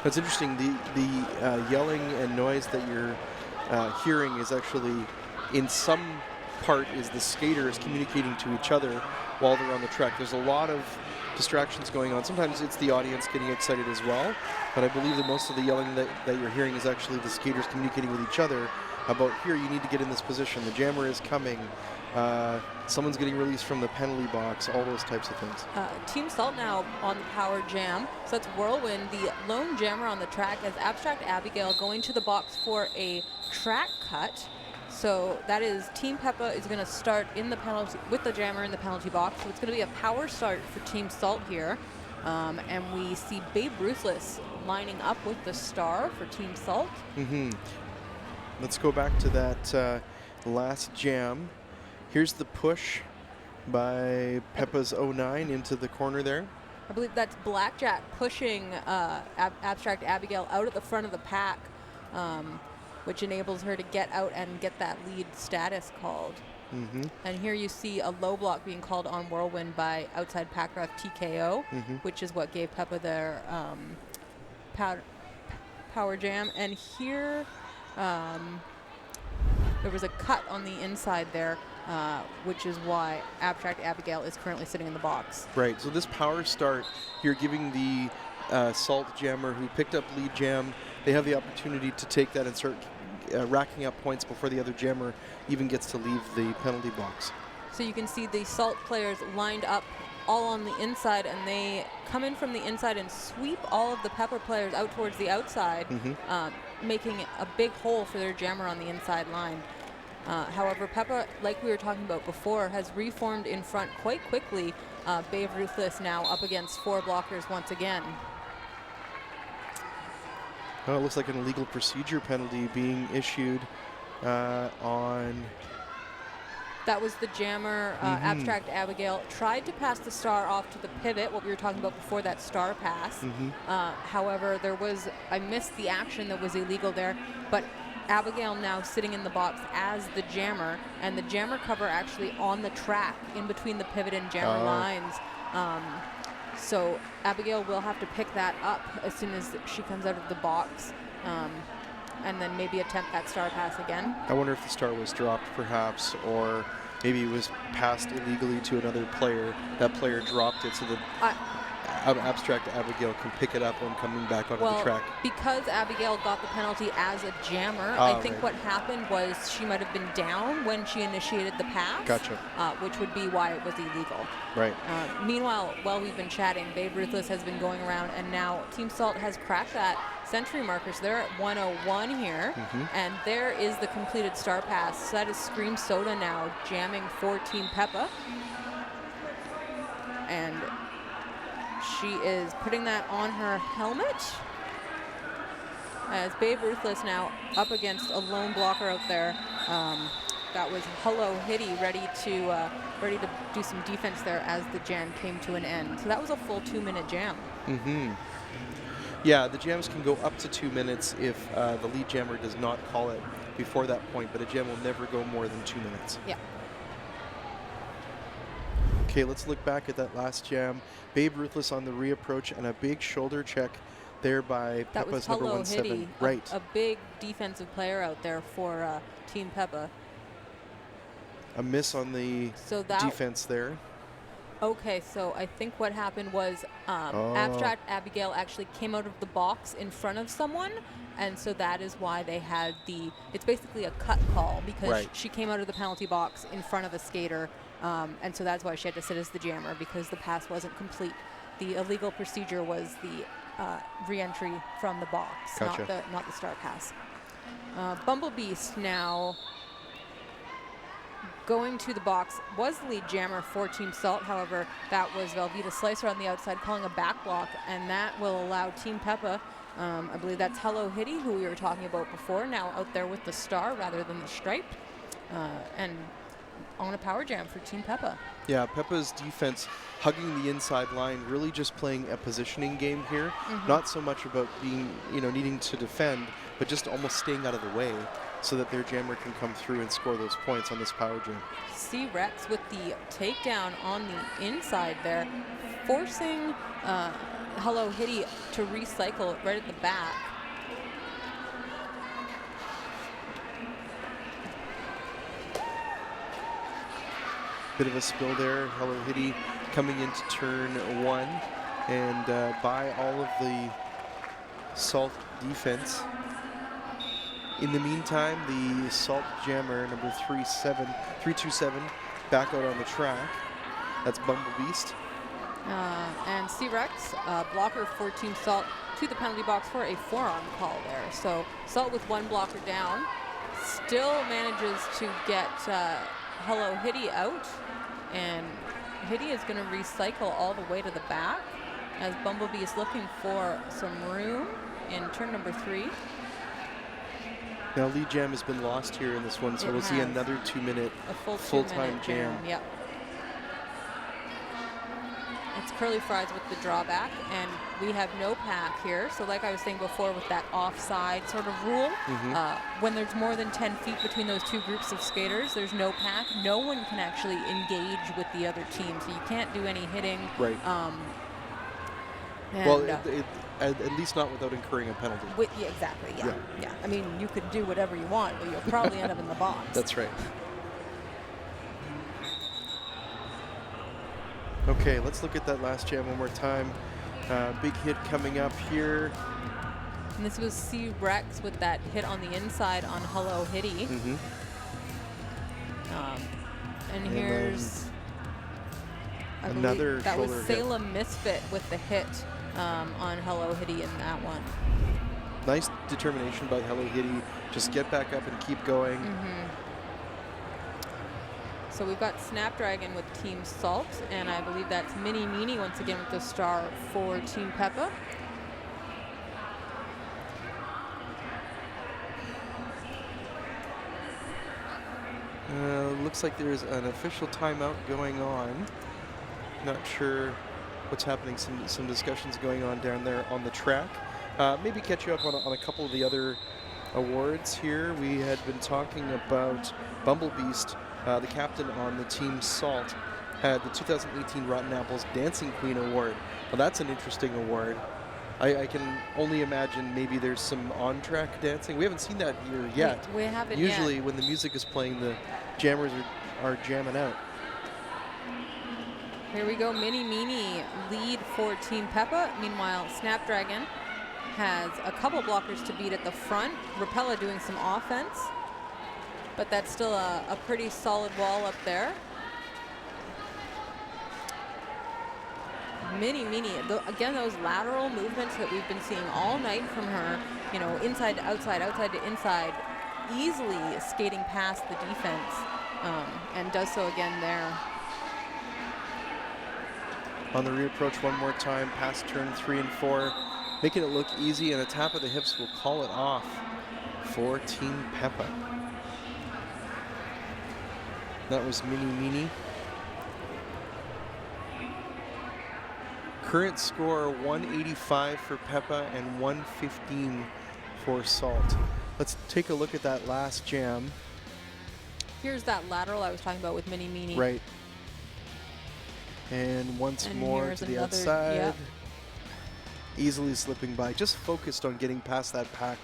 That's interesting. The yelling and noise that you're hearing is actually, in some part, is the skaters communicating to each other while they're on the track. There's a lot of distractions going on. Sometimes it's the audience getting excited as well, but I believe that most of the yelling that you're hearing is actually the skaters communicating with each other about, here, you need to get in this position, the jammer is coming, someone's getting released from the penalty box, all those types of things. Team Salt now on the power jam. So that's Whirlwind, the lone jammer on the track, as Abstract Abigail going to the box for a track cut. So that is Team Peppa is going to start in the penalty with the jammer in the penalty box. So it's going to be a power start for Team Salt here. And we see Babe Ruthless lining up with the star for Team Salt. Let's go back to that last jam. Here's the push by Peppa's 09 into the corner there. I believe that's Blackjack pushing Abstract Abigail out at the front of the pack, which enables her to get out and get that lead status called. And here you see a low block being called on Whirlwind by outside pack ref TKO, which is what gave Peppa their power jam. And here there was a cut on the inside there, which is why Abstract Abigail is currently sitting in the box. Right, so this power start, you're giving the Salt jammer who picked up lead jam, they have the opportunity to take that and start racking up points before the other jammer even gets to leave the penalty box. So you can see the Salt players lined up all on the inside, and they come in from the inside and sweep all of the Peppa players out towards the outside, making a big hole for their jammer on the inside line. However, Peppa, like we were talking about before, has reformed in front quite quickly. Babe Ruthless now up against 4 blockers once again. Oh, it looks like an illegal procedure penalty being issued on... That was the jammer. Abstract Abigail tried to pass the star off to the pivot, what we were talking about before, that star pass. However, I missed the action that was illegal there, but Abigail now sitting in the box as the jammer, and the jammer cover actually on the track in between the pivot and jammer lines. So Abigail will have to pick that up as soon as she comes out of the box, and then maybe attempt that star pass again. I wonder if the star was dropped perhaps, or maybe it was passed illegally to another player. That player dropped it so that Abstract Abigail can pick it up when coming back onto the track. Because Abigail got the penalty as a jammer, I think what happened was she might have been down when she initiated the pass. Gotcha. Which would be why it was illegal. Right. Meanwhile, while we've been chatting, Babe Ruthless has been going around, and now Team Salt has cracked that century marker. So they're at 101 here, and there is the completed star pass. So that is Scream Soda now jamming for Team Peppa. And she is putting that on her helmet. as Babe Ruthless now up against a lone blocker out there. That was Hello Hitty ready to do some defense there as the jam came to an end. So that was a full 2-minute jam. Mm-hmm. Yeah, the jams can go up to 2 minutes if the lead jammer does not call it before that point, but a jam will never go more than 2 minutes. Yeah. Okay, let's look back at that last jam. Babe Ruthless on the reapproach and a big shoulder check there by That was Peppa's number Hello 17. Hitty, Right. a big defensive player out there for Team Peppa. A miss on the defense there. Okay, so I think what happened was Abstract Abigail actually came out of the box in front of someone, and so that is why they had it's basically a cut call because she came out of the penalty box in front of a skater, and so that's why she had to sit as the jammer because the pass wasn't complete. The illegal procedure was the re-entry from the box, Gotcha. not the start pass. Bumblebeast now going to the box was the lead jammer for Team Salt. However, that was Velveeta Slicer on the outside calling a back block, and that will allow Team Peppa, I believe that's Hello Hitty, who we were talking about before, now out there with the star rather than the stripe, and on a power jam for Team Peppa. Yeah, Peppa's defense hugging the inside line, really just playing a positioning game here. Not so much about being, needing to defend, but just almost staying out of the way so that their jammer can come through and score those points on this power jam. C-Rex with the takedown on the inside there, forcing Hello Hitty to recycle it right at the back. Bit of a spill there. Hello Hitty coming into turn 1, and by all of the Salt defense. In the meantime, the Salt jammer, number 327, back out on the track. That's Bumblebeast. And C-Rex, blocker for Team Salt, to the penalty box for a forearm call there. So Salt with one blocker down, still manages to get Hello Hitty out, and Hitty is going to recycle all the way to the back as Bumblebee is looking for some room in turn number 3. Now lead jam has been lost here in this one, so we'll see another 2-minute full-time jam. Yep. It's Curly Fries with the drawback, and we have no pack here. So like I was saying before with that offside sort of rule, when there's more than 10 feet between those two groups of skaters, there's no pack. No one can actually engage with the other team, so you can't do any hitting. Right. Well, at least not without incurring a penalty. Yeah, exactly, yeah. I mean, you could do whatever you want, but you'll probably end up in the box. That's right. Okay, let's look at that last jam one more time. Big hit coming up here. And this was C-Rex with that hit on the inside on Hello Hitty. And here's another that was shoulder Salem Misfit with the hit on Hello Hitty in that one. Nice determination by Hello Hitty. Just get back up and keep going. So we've got Snapdragon with Team Salt, and I believe that's Mini Meanie once again with the star for Team Peppa. Looks like there's an official timeout going on. Not sure what's happening. Some discussions going on down there on the track. Maybe catch you up on a couple of the other awards here. We had been talking about Bumblebeast, the captain on the Team Salt, had the 2018 Rotten Apples Dancing Queen Award. Well, that's an interesting award. I can only imagine maybe there's some on-track dancing. We haven't seen that here yet. We haven't Usually yet. when the music is playing, the jammers are jamming out. Here we go, Mini Meanie lead for Team Peppa. Meanwhile, Snapdragon has a couple blockers to beat at the front. Rapella doing some offense, but that's still a pretty solid wall up there. Mini Meanie, again, those lateral movements that we've been seeing all night from her, inside to outside, outside to inside, easily skating past the defense, and does so again there. On the reapproach one more time, past turn 3 and 4. making it look easy, and a tap of the hips will call it off for Team Peppa. That was Mini Meanie. Current score 185 for Peppa and 115 for Salt. Let's take a look at that last jam. Here's that lateral I was talking about with Mini Meanie. Right. And once more to the outside. Yep. Easily slipping by. Just focused on getting past that pack.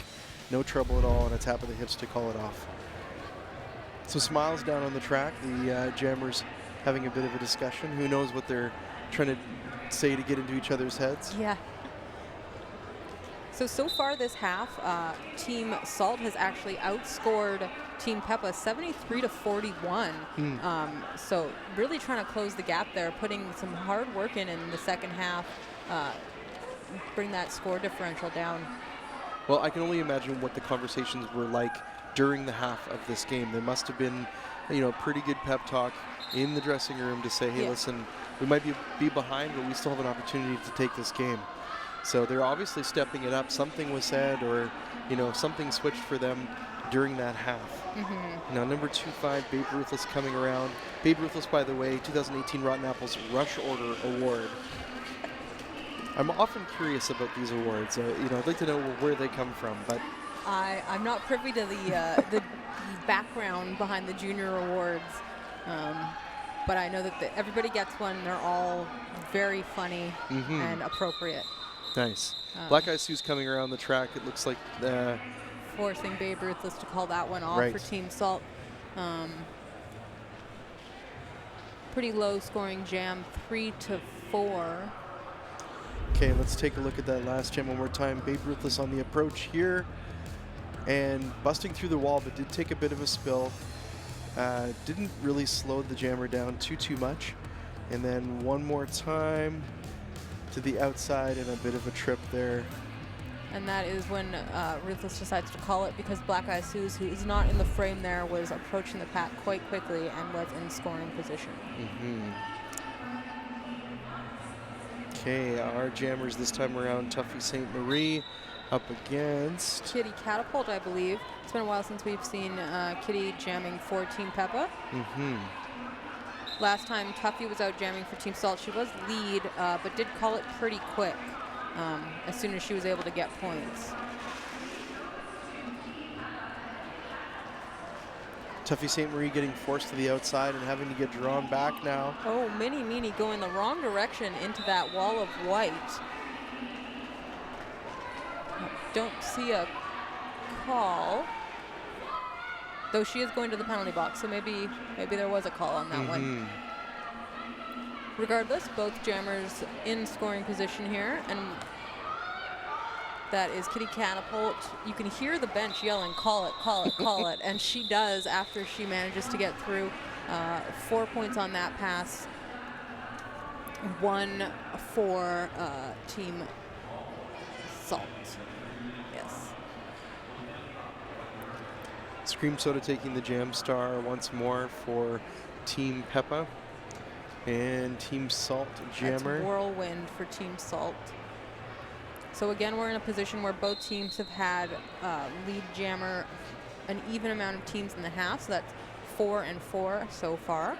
No trouble at all, and a tap of the hips to call it off. Some smiles down on the track. The jammers having a bit of a discussion. Who knows what they're trying to say to get into each other's heads? Yeah. So far this half, Team Salt has actually outscored Team Peppa 73 to 41. So really trying to close the gap there, putting some hard work in the second half, bring that score differential down. Well, I can only imagine what the conversations were like during the half of this game. There must have been, pretty good pep talk in the dressing room to say, hey, listen, we might be behind, but we still have an opportunity to take this game. So they're obviously stepping it up. Something was said, or something switched for them during that half. Now, number 25, Babe Ruthless coming around. Babe Ruthless, by the way, 2018 Rotten Apples Rush Order Award. I'm often curious about these awards. I'd like to know where they come from, but I'm not privy to the background behind the junior awards, but I know that everybody gets one. They're all very funny and appropriate. Nice. Black Eyed Sue's coming around the track. It looks like forcing Babe Ruthless to call that one off for Team Salt. Pretty low scoring jam, 3 to 4. Okay, let's take a look at that last jam one more time. Babe Ruthless on the approach here and busting through the wall, but did take a bit of a spill. Didn't really slow the jammer down too much. And then one more time to the outside and a bit of a trip there. And that is when Ruthless decides to call it, because Black Eyed Sue's, who is not in the frame there, was approaching the pack quite quickly and was in scoring position. Okay, our jammers this time around, Tuffy St. Marie up against Kitty Catapult, I believe. It's been a while since we've seen Kitty jamming for Team Peppa. Last time Tuffy was out jamming for Team Salt, she was lead, but did call it pretty quick as soon as she was able to get points. Tuffy St. Marie getting forced to the outside and having to get drawn back now. Oh, Mini Meanie going the wrong direction into that wall of white. Don't see a call, though she is going to the penalty box, so maybe there was a call on that one. Regardless, both jammers in scoring position here, and that is Kitty Catapult. You can hear the bench yelling, call it, call it, call it, and she does after she manages to get through. 4 points on that pass. 1 for Team Salt. Yes. Scream Soda taking the jam star once more for Team Peppa. And Team Salt jammer. That's Whirlwind for Team Salt. So again, we're in a position where both teams have had lead jammer an even amount of teams in the half. So that's 4 and 4 so far,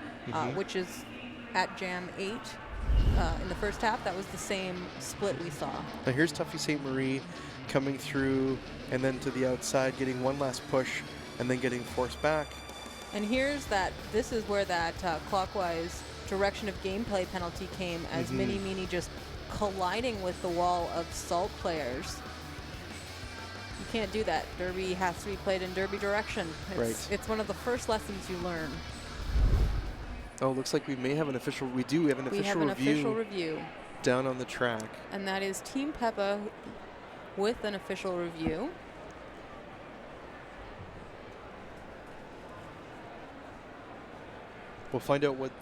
which is at jam 8 in the first half. That was the same split we saw. Now here's Tuffy St. Marie coming through and then to the outside, getting one last push and then getting forced back. And this is where that clockwise direction of gameplay penalty came, as Mini Meanie just colliding with the wall of Salt players. You can't do that. Derby has to be played in derby direction. It's one of the first lessons you learn. Oh, looks like we may have an official. We do. We have an official review down on the track. And that is Team Peppa with an official review. We'll find out what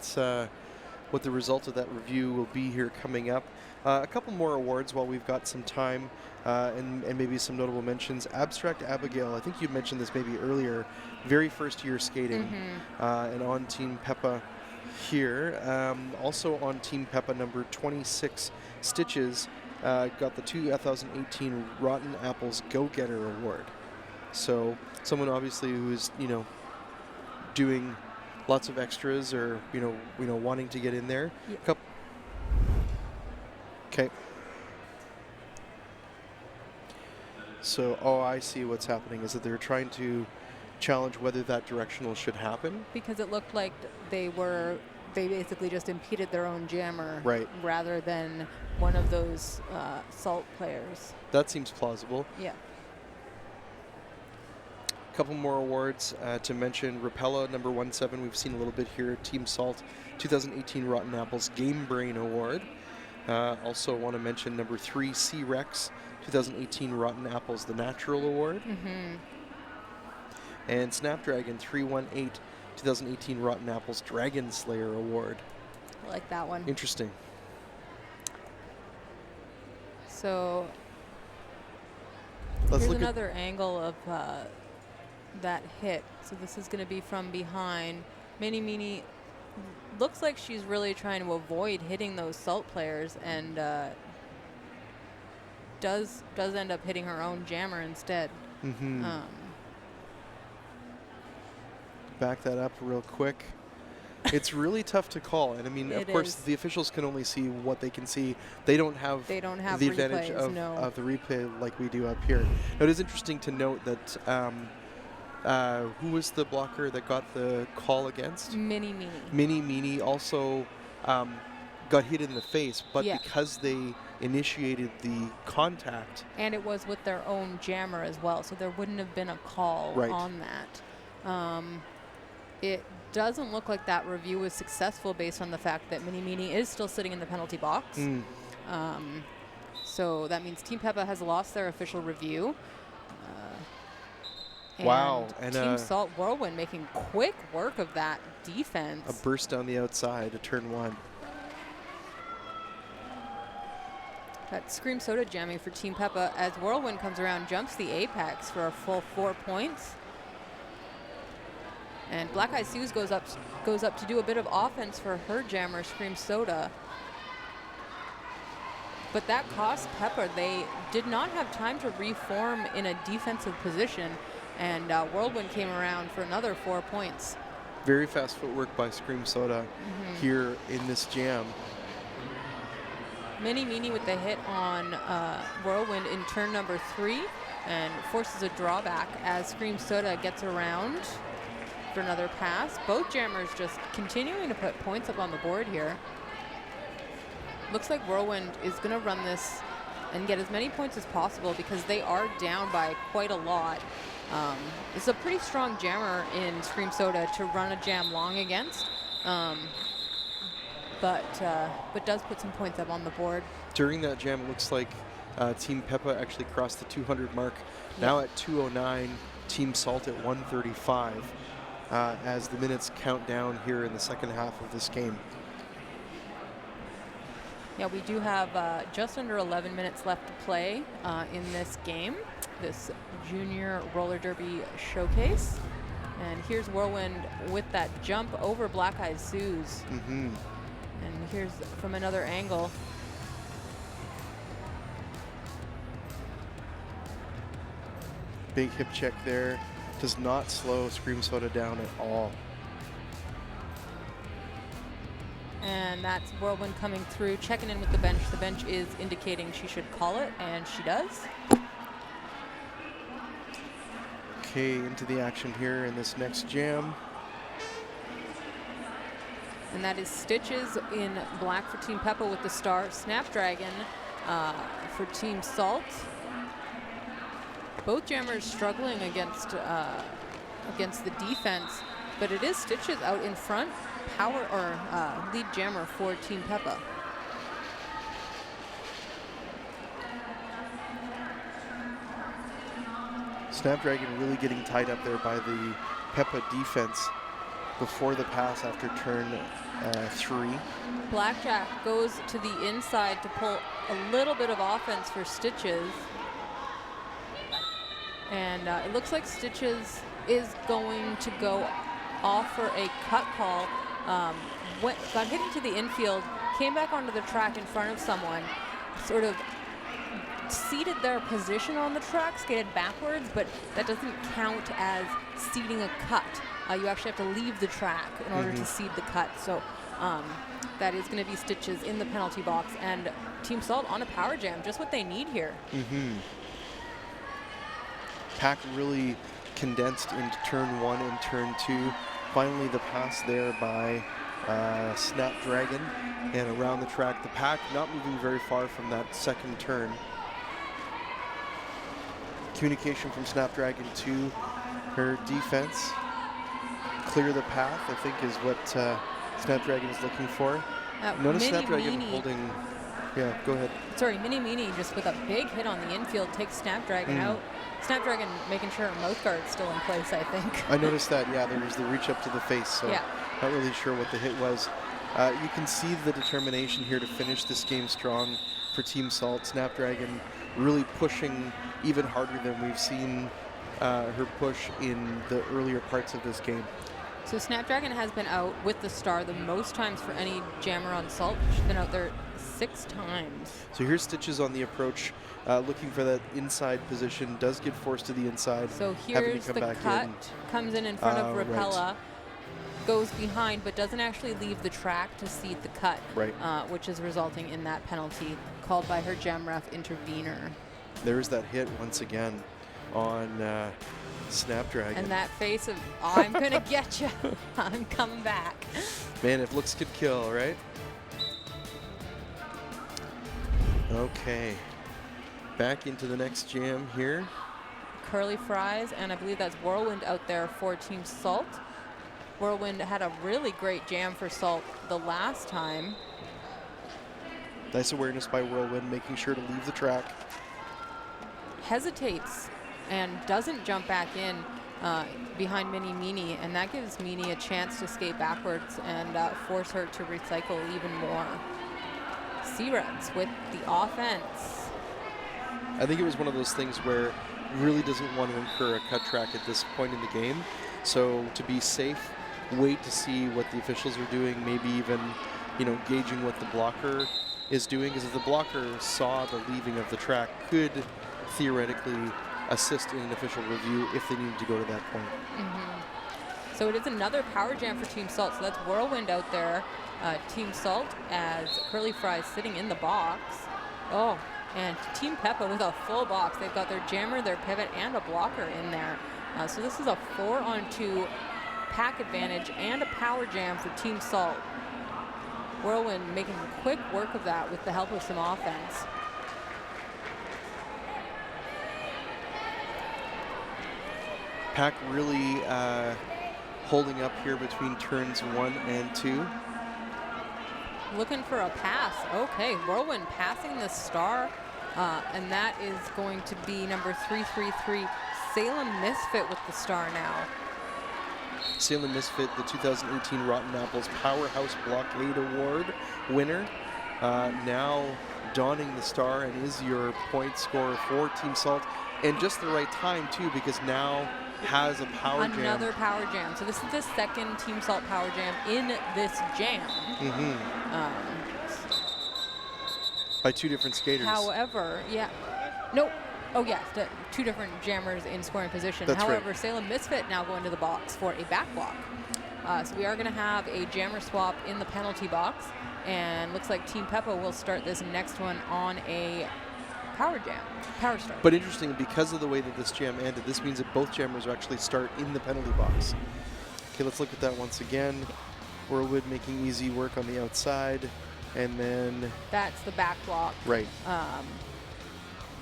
the result of that review will be here coming up. A couple more awards while we've got some time, and maybe some notable mentions. Abstract Abigail, I think you mentioned this maybe earlier, very first year skating, and on Team Peppa here. Also on Team Peppa, number 26, Stitches, got the 2018 Rotten Apples Go-Getter Award. So someone obviously who's, doing lots of extras or, wanting to get in there. Yeah. Okay. So, I see what's happening is that they're trying to challenge whether that directional should happen. Because it looked like they basically just impeded their own jammer, right, rather than one of those salt players. That seems plausible. Yeah. A couple more awards to mention. Rapella number 17, we've seen a little bit here. Team Salt 2018 Rotten Apples Game Brain Award. Also want to mention number 3 C-Rex 2018 Rotten Apples The Natural Award. And Snapdragon 318 2018 Rotten Apples Dragon Slayer Award. I like that one. Interesting. So Let's here's look another angle of that hit. So this is going to be from behind. Mini looks like she's really trying to avoid hitting those salt players, and does end up hitting her own jammer instead. Back that up real quick. It's really tough to call, and I mean, of course, the officials can only see what they can see. They don't have the advantage of the replay like we do up here. Now, it is interesting to note that who was the blocker that got the call against? Mini also got hit in the face, but because they initiated the contact, and it was with their own jammer as well, so there wouldn't have been a call on that. It doesn't look like that review was successful based on the fact that Mini is still sitting in the penalty box. So that means Team Peppa has lost their official review. Wow. And Team Salt Whirlwind making quick work of that defense. A burst down the outside to turn 1. That Scream Soda jamming for Team Peppa as Whirlwind comes around, jumps the apex for a full 4 points. And Black Eyed Sue's goes up to do a bit of offense for her jammer, Scream Soda. But that cost Peppa. They did not have time to reform in a defensive position, and Whirlwind came around for another 4 points. Very fast footwork by Scream Soda here in this jam. Mini with the hit on Whirlwind in turn number 3 and forces a drawback as Scream Soda gets around for another pass. Both jammers just continuing to put points up on the board here. Looks like Whirlwind is going to run this and get as many points as possible because they are down by quite a lot. It's a pretty strong jammer in Scream Soda to run a jam long against, but does put some points up on the board. During that jam, it looks like Team Peppa actually crossed the 200 mark. Now at 209, Team Salt at 135. As the minutes count down here in the second half of this game. Yeah, we do have just under 11 minutes left to play in this game, this junior roller derby showcase. And here's Whirlwind with that jump over Black Eyed Sue's. And here's from another angle. Big hip check there. Does not slow Scream Soda down at all. And that's Whirlwind coming through, checking in with the bench. The bench is indicating she should call it, and she does. Okay, into the action here in this next jam. And that is Stitches in black for Team Peppa with the star, Snapdragon for Team Salt. Both jammers struggling against the defense, but it is Stitches out in front, lead jammer for Team Peppa. Snapdragon really getting tied up there by the Peppa defense before the pass after turn 3. Blackjack goes to the inside to pull a little bit of offense for Stitches. And it looks like Stitches is going to go off for a cut call. Got hit into the infield, came back onto the track in front of someone, sort of ceded their position on the track, skated backwards, but that doesn't count as ceding a cut. You actually have to leave the track in order to cede the cut. So that is going to be stitches in the penalty box. And Team Salt on a power jam, just what they need here. Pack really condensed into turn 1 and turn 2. Finally, the pass there by Snapdragon, and around the track, the Pack not moving very far from that second turn. Communication from Snapdragon to her defense. Clear the path, I think, is what Snapdragon is looking for. Notice Snapdragon holding. Yeah, go ahead. Sorry, Mini Meanie just with a big hit on the infield takes Snapdragon out. Snapdragon making sure her mouth guard's still in place, I think. I noticed that, yeah, there was the reach up to the face, so not really sure what the hit was. You can see the determination here to finish this game strong for Team Salt. Snapdragon really pushing even harder than we've seen her push in the earlier parts of this game. So Snapdragon has been out with the star the most times for any jammer on Salt. She's been out there 6 times. So here's Stitches on the approach, looking for that inside position, does get forced to the inside. So here's the cut, comes in front of Rapella, goes behind, but doesn't actually leave the track to cede the cut, which is resulting in that penalty called by her jam ref intervener. There's that hit once again on Snapdragon. And that face of, I'm going to get you. I'm coming back. Man, if looks could kill, right? Okay. Back into the next jam here. Curly Fries, and I believe that's Whirlwind out there for Team Salt. Whirlwind had a really great jam for Salt the last time. Nice awareness by Whirlwind, making sure to leave the track. Hesitates and doesn't jump back in behind Mini Meanie, and that gives Meanie a chance to skate backwards and force her to recycle even more. C-Reds with the offense. I think it was one of those things where really doesn't want to incur a cut track at this point in the game. So to be safe, wait to see what the officials are doing, maybe even, gauging what the blocker is doing, because if the blocker saw the leaving of the track, could theoretically assist in an official review if they needed to go to that point. So it is another power jam for Team Salt. So that's Whirlwind out there. Team Salt as Curly Fries sitting in the box. Oh, and Team Peppa with a full box. They've got their jammer, their pivot, and a blocker in there. So this is a 4-on-2 pack advantage and a power jam for Team Salt. Whirlwind making quick work of that with the help of some offense. Pack really holding up here between turns 1 and 2. Looking for a pass. Okay, Whirlwind passing the star, and that is going to be number 333, Salem Misfit with the star now. Salem Misfit, the 2018 Rotten Apples Powerhouse Blockade Award winner, now donning the star and is your point scorer for Team Salt. And just the right time, too, because now has a power jam. Another power jam. So this is the second Team Salt power jam in this jam. By 2 different skaters. However, two different jammers in scoring position. That's However, right. Salem Misfit now going to the box for a back block. So we are going to have a jammer swap in the penalty box. And looks like Team Peppa will start this next one on a power jam, power start. But interesting, because of the way that this jam ended, this means that both jammers actually start in the penalty box. Okay, let's look at that once again. Whirlwind making easy work on the outside, and then... That's the back block. Right.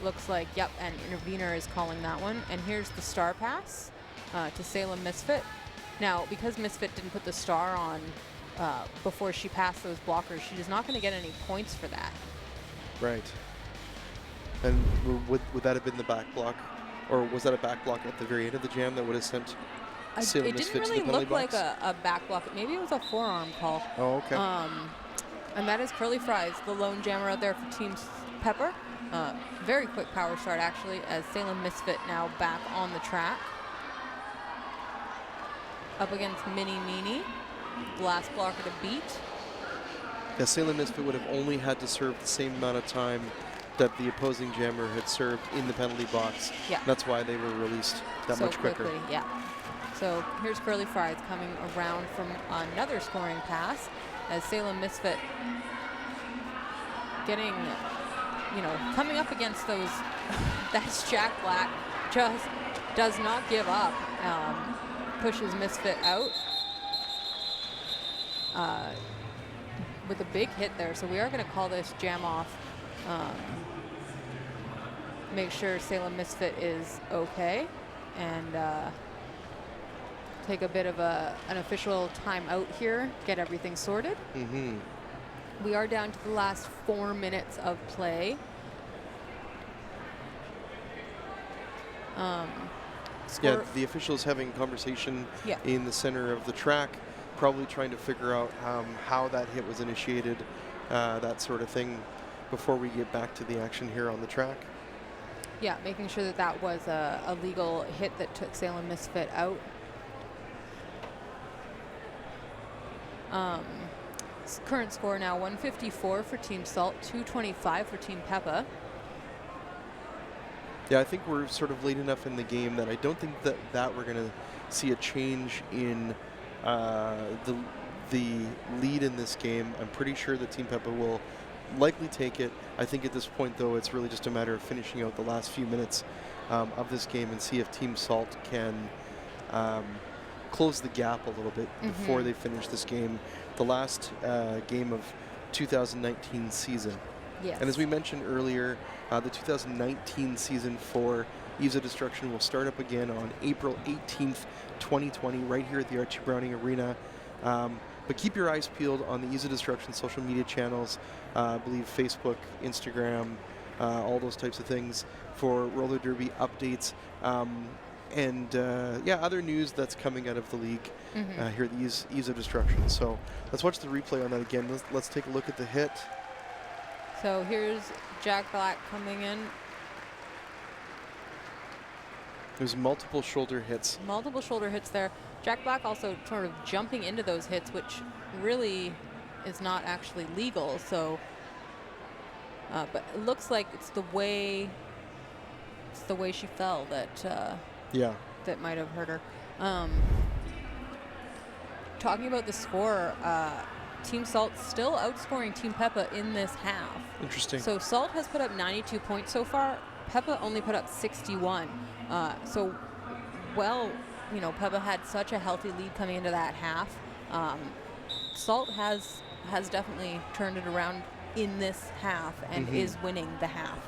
Looks like, yep, and intervener is calling that one. And here's the star pass to Salem Misfit. Now, because Misfit didn't put the star on before she passed those blockers, she is not going to get any points for that. Right. And would that have been the back block? Or was that a back block at the very end of the jam that would have sent Salem Misfit to the penalty box? It didn't really look like a back block. Maybe it was a forearm call. Oh, okay. And that is Curly Fries, the lone jammer out there for Team Pepper. Very quick power start, actually, as Salem Misfit now back on the track. Up against Mini Meanie. Last blocker to beat. Yeah, Salem Misfit would have only had to serve the same amount of time that the opposing jammer had served in the penalty box. Yeah. That's why they were released that so much quicker. quickly, yeah. So here's Curly Fries coming around from another scoring pass as Salem Misfit getting, coming up against those. That's Jack Black, just does not give up. Pushes Misfit out with a big hit there. So we are going to call this jam off. Make sure Salem Misfit is okay, and take a bit of an official timeout here, get everything sorted. Mm-hmm. We are down to the last 4 minutes of play. Yeah, the officials having a conversation in the center of the track, probably trying to figure out how that hit was initiated, that sort of thing, before we get back to the action here on the track. Yeah, making sure that was a legal hit that took Salem Misfit out. Current score now 154 for Team Salt, 225 for Team Peppa. Yeah, I think we're sort of late enough in the game that I don't think that we're going to see a change in the lead in this game. I'm pretty sure that Team Peppa will likely take it. I think at this point, though, it's really just a matter of finishing out the last few minutes of this game and see if Team Salt can close the gap a little bit before they finish this game, the last game of 2019 season. Yes. And as we mentioned earlier, the 2019 season for Eves of Destruction will start up again on April 18th, 2020, right here at the Archie Browning Arena. But keep your eyes peeled on the Eves of Destruction social media channels, I believe Facebook, Instagram, all those types of things for roller derby updates. And other news that's coming out of the league here at the Eves of Destruction. So let's watch the replay on that again. Let's take a look at the hit. So here's Jack Black coming in. There's multiple shoulder hits. Multiple shoulder hits there. Jack Black also sort of jumping into those hits, which really is not actually legal. So, but it looks like it's the way she fell that that might have hurt her. Talking about the score, Team Salt still outscoring Team Peppa in this half. Interesting. So Salt has put up 92 points so far. Peppa only put up 61. Peppa had such a healthy lead coming into that half. Salt has definitely turned it around in this half and is winning the half.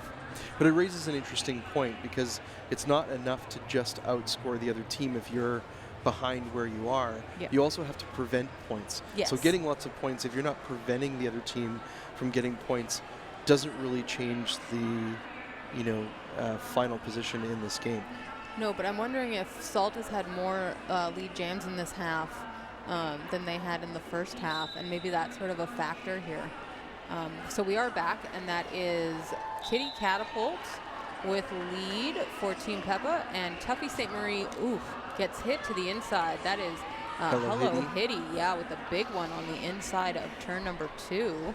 But it raises an interesting point because it's not enough to just outscore the other team if you're behind where you are. Yeah. You also have to prevent points. Yes. So getting lots of points, if you're not preventing the other team from getting points, doesn't really change the final position in this game. No, but I'm wondering if Salt has had more lead jams in this half than they had in the first half, and maybe that's sort of a factor here. So we are back, and that is Kitty Catapult with lead for Team Peppa, and Tuffy St. Marie, gets hit to the inside. That is Hello Hitty, with a big one on the inside of turn number 2.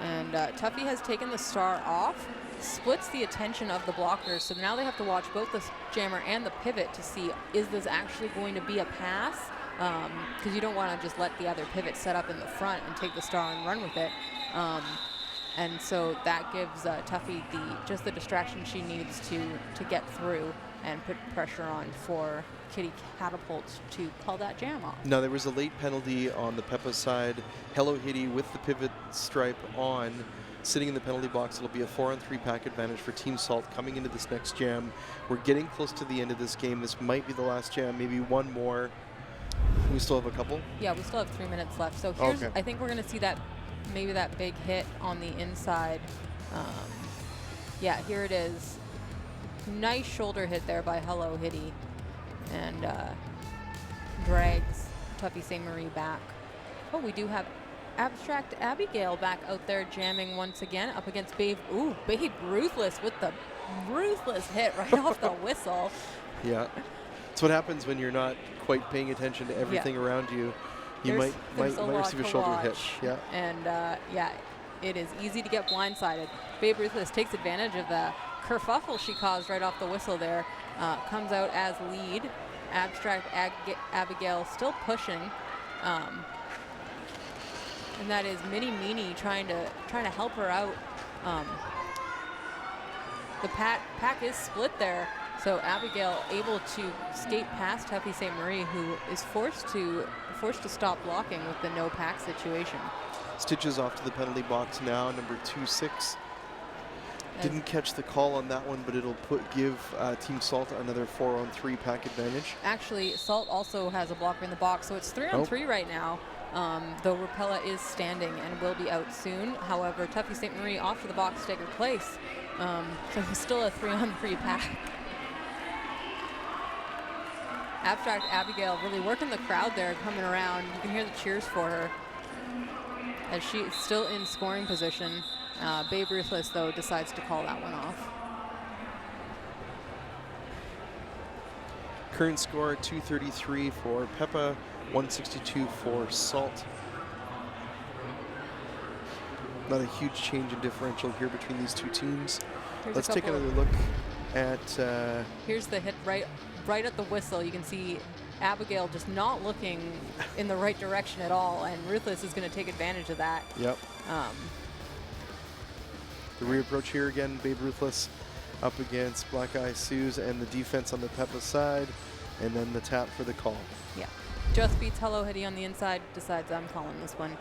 And Tuffy has taken the star off, splits the attention of the blockers, so now they have to watch both the jammer and the pivot to see, is this actually going to be a pass? Because you don't want to just let the other pivot set up in the front and take the star and run with it. And so that gives Tuffy just the distraction she needs to get through and put pressure on for Kitty Catapult to call that jam off. Now, there was a late penalty on the Peppa side. Hello Hitty with the pivot stripe on, sitting in the penalty box. It'll be a 4-on-3 pack advantage for Team Salt coming into this next jam. We're getting close to the end of this game. This might be the last jam, maybe one more. We still have a couple? Yeah, we still have 3 minutes left. So here's, I think we're going to see maybe that big hit on the inside. Here it is. Nice shoulder hit there by Hello Hitty, and drags Tuffy St. Marie back. Oh, we do have Abstract Abigail back out there jamming once again up against Babe. Ooh, Babe Ruthless with the ruthless hit right off the whistle. Yeah. It's what happens when you're not quite paying attention to everything around you. You might receive a shoulder hit. Yeah. And yeah, it is easy to get blindsided. Babe Ruthless takes advantage of the kerfuffle she caused right off the whistle there. Comes out as lead. Abstract Abigail still pushing. And that is Mini Meanie trying to help her out. The pack is split there, so Abigail able to skate past Tuffy St. Marie, who is forced to stop blocking with the no pack situation. Stitches off to the penalty box now, number 2-6. Didn't catch the call on that one, but it'll give Team Salt another 4-on-3 pack advantage. Actually, Salt also has a blocker in the box, so it's 3-on-3 right now. Though Rapella is standing and will be out soon. However, Tuffy St. Marie off to the box to take her place. So it's still a 3-on-3 pack. Abstract Abigail really working the crowd there, coming around. You can hear the cheers for her as she is still in scoring position. Babe Ruthless, though, decides to call that one off. Current score 233 for Peppa, 162 for Salt. Not a huge change in differential here between these two teams. Let's take another look at... Here's the hit right at the whistle. You can see Abigail just not looking in the right direction at all, and Ruthless is going to take advantage of that. Yep. The reapproach here again, Babe Ruthless up against Black Eye Suze and the defense on the Peppa side, and then the tap for the call. Yeah. Just beats Hello Hitty on the inside, decides I'm calling this one.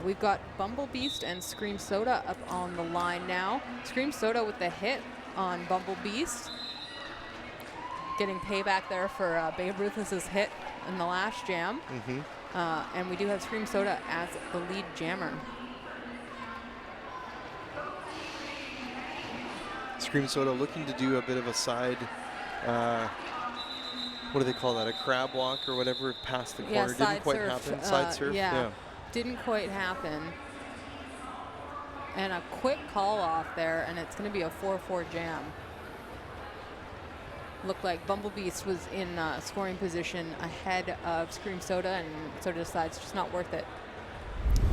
We've got Bumble Beast and Scream Soda up on the line now. Scream Soda with the hit on Bumble Beast. Getting payback there for Babe Ruthless's hit in the last jam. And we do have Scream Soda as the lead jammer. Scream Soda looking to do a bit of a side, what do they call that, a crab walk or whatever, past the corner. Didn't quite happen. Side surf. Yeah, didn't quite happen. And a quick call off there, and it's going to be a 4-4 jam. Looked like Bumble Beast was in scoring position ahead of Scream Soda, and Soda decides it's just not worth it.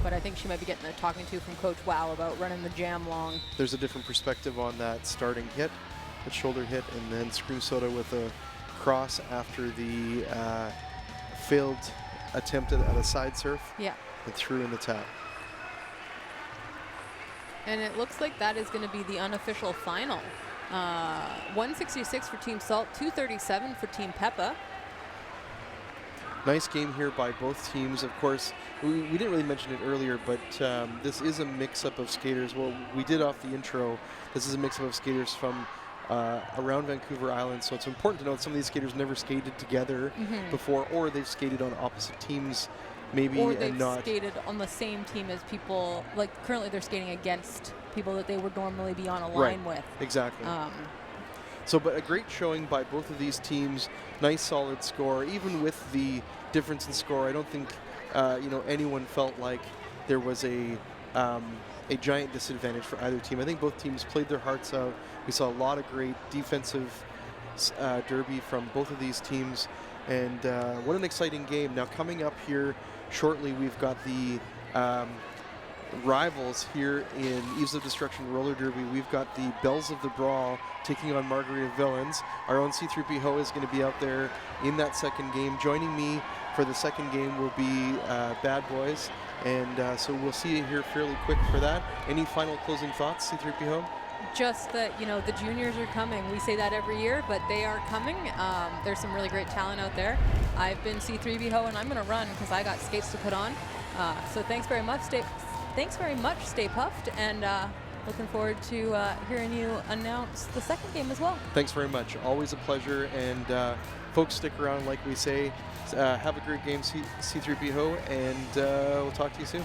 But I think she might be getting a talking to from Coach Wow about running the jam long. There's a different perspective on that starting hit, the shoulder hit, and then Scream Soda with a cross after the failed attempt at a side surf. Yeah. And threw in the tap. And it looks like that is going to be the unofficial final. 166 for Team Salt, 237 for Team Peppa. Nice game here by both teams. Of course, we didn't really mention it earlier, but this is a mix-up of skaters. Well, we did off the intro. This is a mix-up of skaters from around Vancouver Island, so it's important to note some of these skaters never skated together before, or they've skated on opposite teams, maybe, or and not. Or they've skated on the same team as people, like currently they're skating against people that they would normally be on a line with. Exactly. So, but a great showing by both of these teams. Nice, solid score. Even with the difference in score, I don't think anyone felt like there was a giant disadvantage for either team. I think both teams played their hearts out. We saw a lot of great defensive derby from both of these teams, and what an exciting game. Now, coming up here shortly, we've got the rivals here in Eves of Destruction Roller Derby. We've got the Bells of the Brawl taking on Margarita Villains. Our own C3PO is going to be out there in that second game. Joining me for the second game will be Bad Boys, and so we'll see you here fairly quick for that. Any final closing thoughts, C3PO? Just that, the juniors are coming. We say that every year, but they are coming. There's some really great talent out there. I've been C3PO, and I'm going to run because I got skates to put on. So thanks very much. Stay puffed, and looking forward to hearing you announce the second game as well. Thanks very much. Always a pleasure, and folks, stick around like we say. Have a great game, C3PO, and we'll talk to you soon.